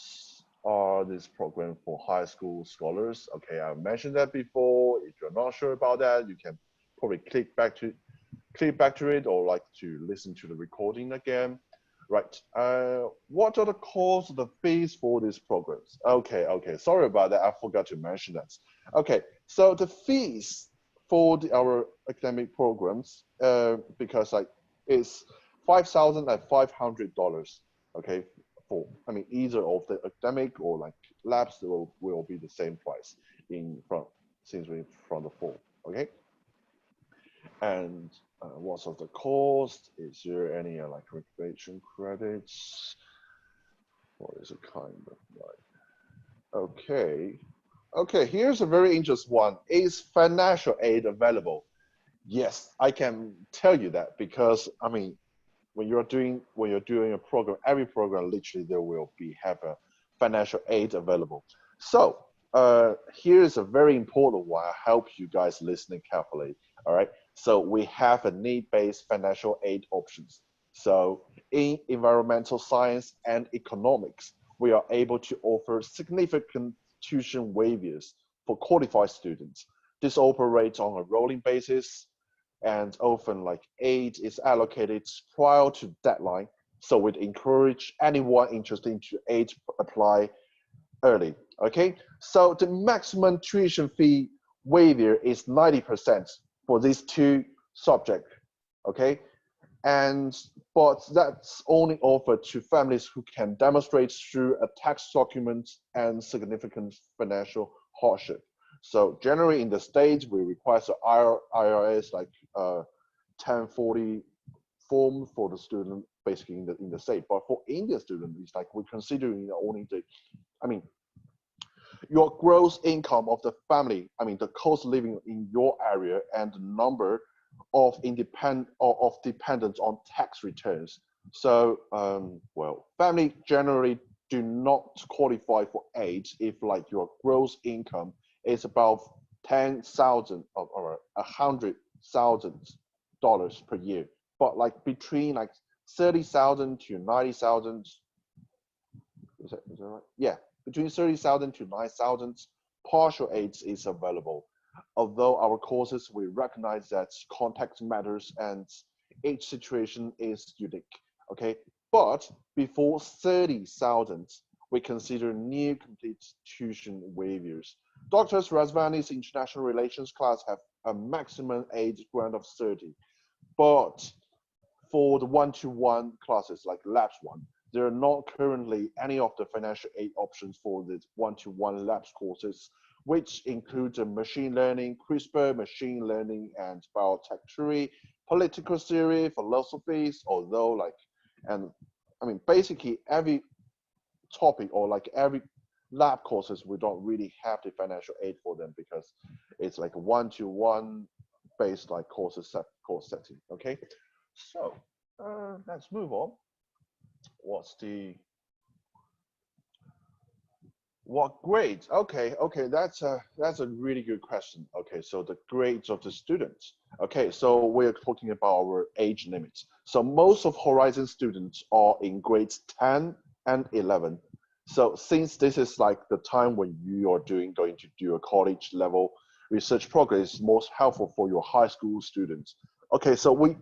are this program for high school scholars? Okay, I mentioned that before. If you're not sure about that, you can probably click back to it or like to listen to the recording again. Right. What are the costs of the fees for these programs? Okay. Sorry about that. I forgot to mention that. Okay. So the fees for our academic programs, because like it's $5,500. Okay. For either of the academic or like labs will be the same price since we're from the fall. Okay. And what sort of the cost? Is there any like recreation credits? What is it kind of like? Okay, here's a very interesting one. Is financial aid available? Yes, I can tell you that because when you're doing a program, every program literally there will have a financial aid available. So here's a very important one. I hope you guys listening carefully. All right. So we have a need-based financial aid options. So in environmental science and economics, we are able to offer significant tuition waivers for qualified students. This operates on a rolling basis, and often like aid is allocated prior to deadline. So we'd encourage anyone interested to aid apply early. Okay, so the maximum tuition fee waiver is 90% for these 2 subjects. Okay, but that's only offered to families who can demonstrate through a tax document and significant financial hardship. So generally in the States, we require the IRS like 1040 form for the student basically in the state. But for Indian students, it's like we're considering only your gross income of the family, the cost of living in your area, and the number of dependents on tax returns. So, well, family generally do not qualify for aid if like your gross income is about 10,000 or $100,000 per year. But like between like 30,000 to 90,000, is that right? Yeah, between 30,000 to 9,000, partial aid is available. Although our courses, we recognize that context matters and each situation is unique, okay? But before 30,000, we consider new complete tuition waivers. Dr. Razvani's international relations class have a maximum aid grant of 30, but for the one-to-one classes like labs one, there are not currently any of the financial aid options for the one-to-one labs courses, which include machine learning, CRISPR, machine learning, and biotech theory, political theory, philosophies, although like, and basically every topic or like every lab courses, we don't really have the financial aid for them because it's like one-to-one based like course setting, okay? So let's move on. What grades? Okay, that's a really good question. Okay, so the grades of the students. Okay, so we're talking about our age limits. So most of Horizon students are in grades 10 and 11. So since this is like the time when you are going to do a college level research program, is most helpful for your high school students. Okay, so we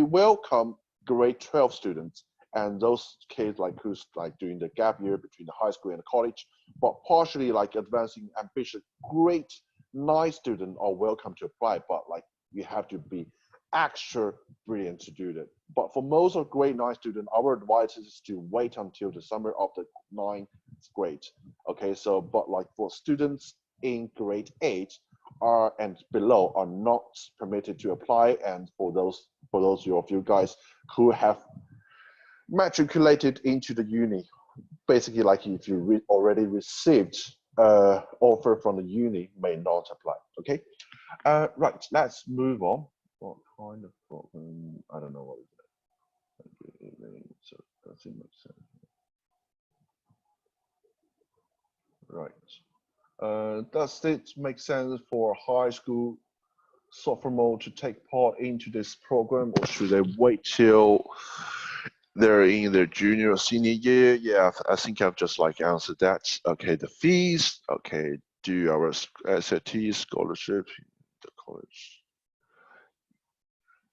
welcome grade 12 students and those kids like who's like doing the gap year between the high school and the college, but partially like advancing ambitious grade 9 students are welcome to apply, but like you have to be extra brilliant to do that. But for most of grade 9 students, our advice is to wait until the summer of the 9th grade. Okay, so but like for students in grade 8 are and below are not permitted to apply, and for those of you guys who have matriculated into the uni, basically like if you already received offer from the uni, may not apply. Okay, right, let's move on. What kind of problem? I don't know what is it. So does it make sense? Right. Does it make sense for high school sophomore to take part into this program, or should they wait till they're in their junior or senior year? Yeah, I think I've just like answered that. Okay, the fees. Okay, do our SAT scholarship, the college.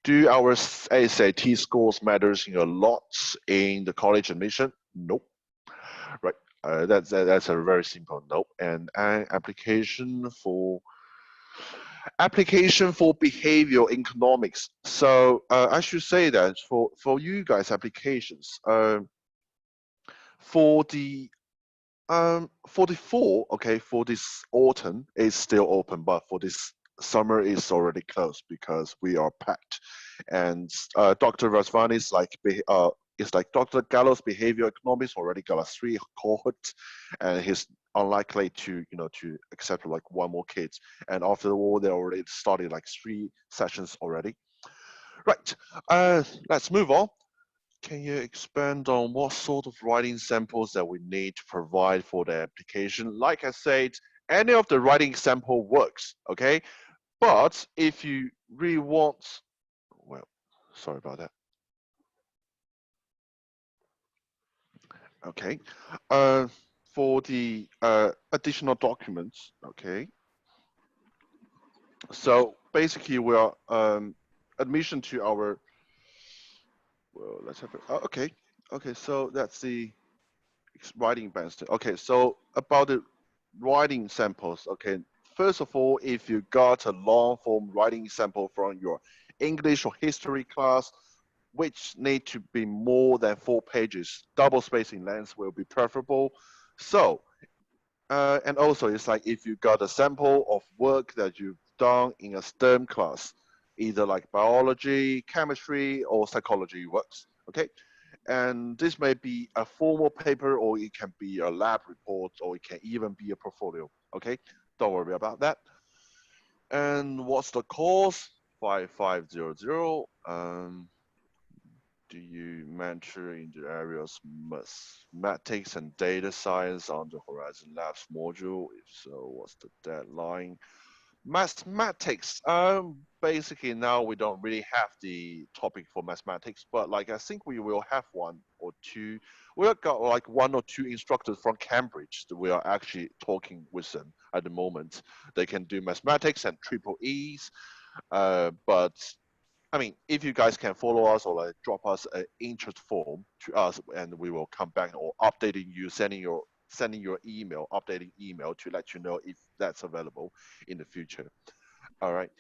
Do our SAT scores matters in a lot in the college admission? Nope. Right. That's a very simple no. And application for behavioral economics. So I should say that for you guys applications, for the fall, okay, for this autumn is still open, but for this summer is already closed because we are packed. And Dr. Rasvani is like Dr. Gallo's behavior economics already got a 3 cohort, and he's unlikely to to accept like one more kids. And after all, they already started like 3 sessions already. Right. Let's move on. Can you expand on what sort of writing samples that we need to provide for the application? Like I said, any of the writing sample works, okay? But if you really want, well, sorry about that. Okay, for the additional documents, okay. So basically, we are admission to our. Well, let's have it. Okay, okay. So that's the writing bands. Okay, so about the writing samples. Okay, first of all, if you got a long form writing sample from your English or history class, which need to be more than 4 pages, double spacing length will be preferable. So, and also it's like if you got a sample of work that you've done in a STEM class, either like biology, chemistry, or psychology works, okay? And this may be a formal paper, or it can be a lab report, or it can even be a portfolio, okay? Don't worry about that. And what's the course? 5500. Do you mentor in the areas mathematics and data science on the Horizon Labs module? If so, what's the deadline? Mathematics. Basically now we don't really have the topic for mathematics, but like I think we will have 1 or 2. We've got like 1 or 2 instructors from Cambridge that we are actually talking with them at the moment. They can do mathematics and triple E's, but I mean, if you guys can follow us or like drop us an interest form to us, and we will come back or updating you, sending your email, updating email to let you know if that's available in the future. All right.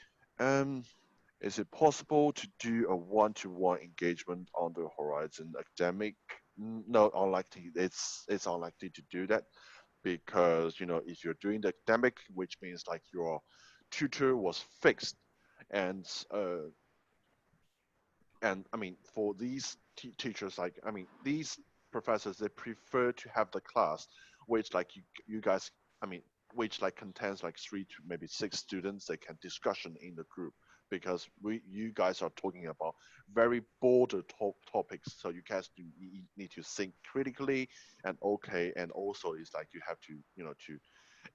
Is it possible to do a one-to-one engagement on the Horizon Academic? No, unlikely. It's unlikely to do that because if you're doing the academic, which means like your tutor was fixed, and I mean, for these teachers, like, I mean, these professors, they prefer to have the class, which like you guys, I mean, which like contains like 3 to maybe 6 students. They can discussion in the group because you guys are talking about very broader topics. So you guys need to think critically and okay. And also it's like you have to, to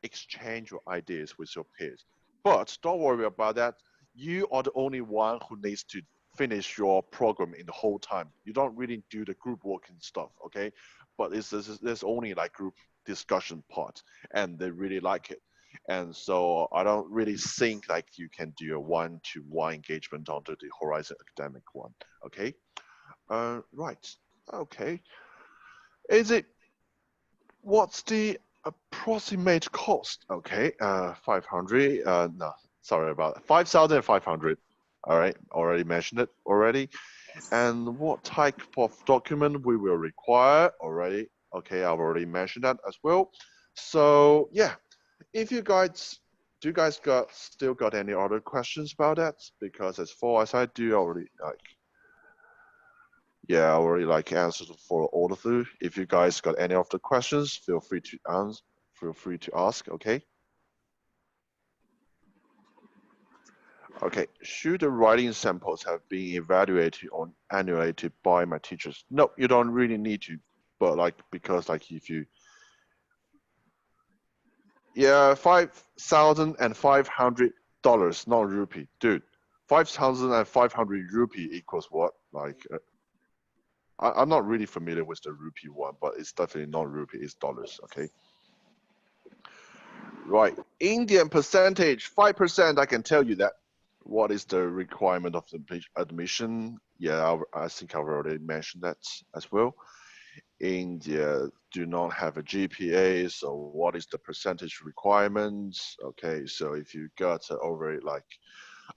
exchange your ideas with your peers. But don't worry about that. You are the only one who needs to finish your program in the whole time. You don't really do the group working stuff, okay? but there's only like group discussion part, and they really like it. And so I don't really think like you can do a one-to-one engagement onto the Horizon Academic one. Okay, right. Okay, is it what's the approximate cost? Okay, 500. No, sorry about that. 5,500. All right, already mentioned it already. And what type of document we will require already. Okay, I've already mentioned that as well. So yeah, if you guys, do you guys still got any other questions about that? Because as far as I do already I already answered for all of you. If you guys got any of the questions, feel free to ask, okay? Okay, should the writing samples have been evaluated or annuated by my teachers? No, you don't really need to, but because if you, yeah, $5,500, not rupee, dude. 5,500 rupee equals what? I'm not really familiar with the rupee one, but it's definitely not rupee, it's dollars, okay? Right, Indian percentage, 5%, I can tell you that. What is the requirement of the admission? Yeah, I think I've already mentioned that as well. India do not have a GPA, so what is the percentage requirements? Okay, so if you got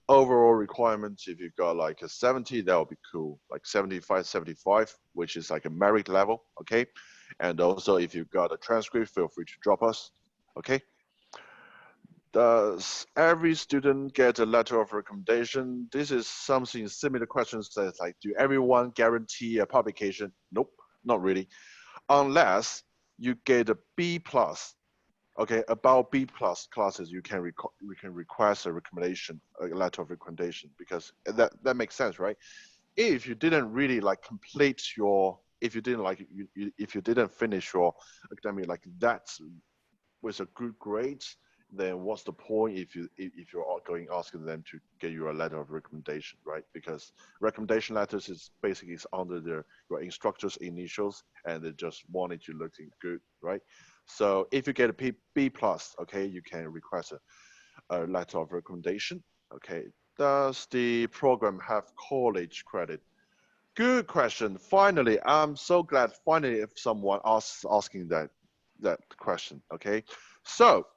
overall requirements, if you got like a 70, that would be cool. Like 75, which is like a merit level, okay? And also if you've got a transcript, feel free to drop us, okay? Does every student get a letter of recommendation? This is something similar questions that do everyone guarantee a publication? Nope, not really. Unless you get a B+, okay, about B+ classes, you can request a recommendation, a letter of recommendation, because that makes sense, right? If you didn't really complete your, if you didn't finish your academic that's with a good grade, then what's the point if you're asking them to get you a letter of recommendation, right? Because recommendation letters is basically under your instructor's initials, and they just wanted you looking good, right? So if you get a B+, okay, you can request a letter of recommendation. Okay, does the program have college credit? Good question. Finally, I'm so glad finally if someone asking that question. Okay, so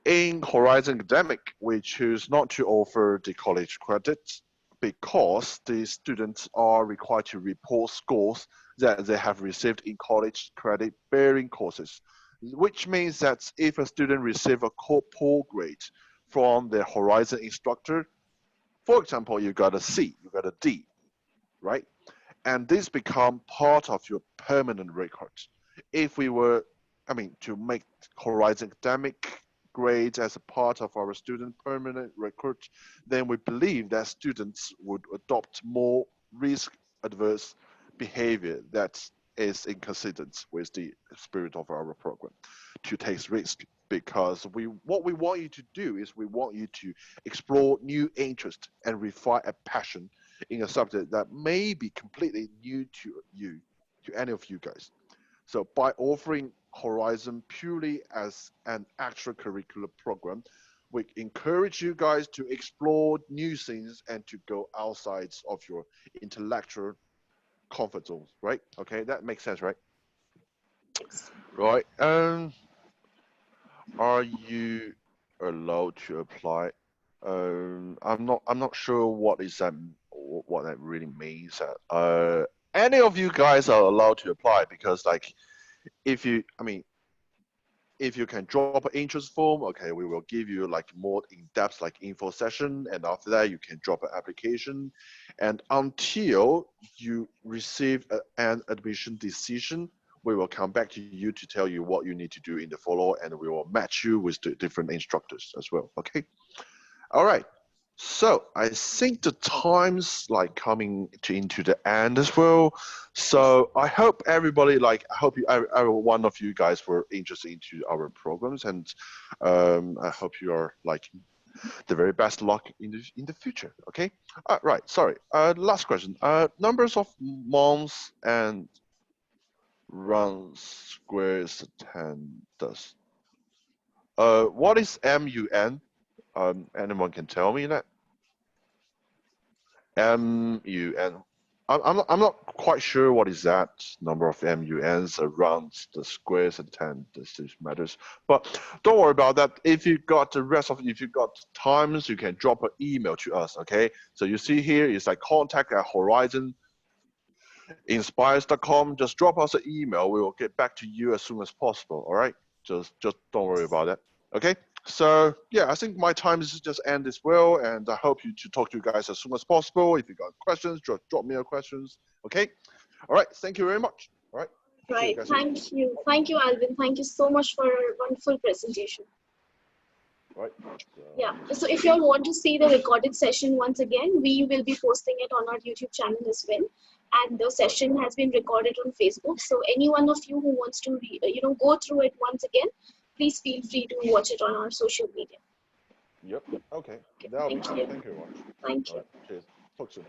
in Horizon Academic, we choose not to offer the college credit because the students are required to report scores that they have received in college credit bearing courses, which means that if a student receives a poor grade from the Horizon instructor, for example, you got a C, you got a D, right? And this become part of your permanent record. If we were, to make Horizon Academic grades as a part of our student permanent record, then we believe that students would adopt more risk-adverse behavior that is inconsistent with the spirit of our program to take risk. Because what we want you to do is we want you to explore new interest and refine a passion in a subject that may be completely new to any of you guys. So by offering Horizon purely as an extracurricular program, we encourage you guys to explore new things and to go outside of your intellectual comfort zones, right? Okay, that makes sense, right? Right. Are you allowed to apply? I'm not sure what that really means. Any of you guys are allowed to apply, because if you can drop an interest form, okay, we will give you more in-depth info session, and after that you can drop an application, and until you receive an admission decision, we will come back to you to tell you what you need to do in the follow, and we will match you with the different instructors as well. Okay. All right. So I think the time's coming into the end as well. So I hope everybody, I hope every one of you guys were interested into our programs, and I hope you are the very best luck in the future. Okay. Right. Sorry. Last question. Numbers of months and Round square is the 10 does. What is MUN? Anyone can tell me that? MUN. I'm not quite sure what is that number of MUNs around the squares and 10. This matters, but don't worry about that. If you got the rest of, if you got times, you can drop an email to us. Okay. So you see here is like contact@horizoninspires.com. Just drop us an email. We will get back to you as soon as possible. All right. Just don't worry about that. Okay. So yeah, I think my time is just end as well, and I hope to talk to you guys as soon as possible. If you got questions, just drop me your questions. Okay. All right. Thank you very much. All right. Right. Thank you, Alvin. Thank you so much for a wonderful presentation. Right. Yeah. So if you all want to see the recorded session once again, we will be posting it on our YouTube channel as well. And the session has been recorded on Facebook. So any one of you who wants to, go through it once again, please feel free to watch it on our social media. Yep. Okay. Thank you. Thank you very much. Thank you. All right. Cheers. Talk soon.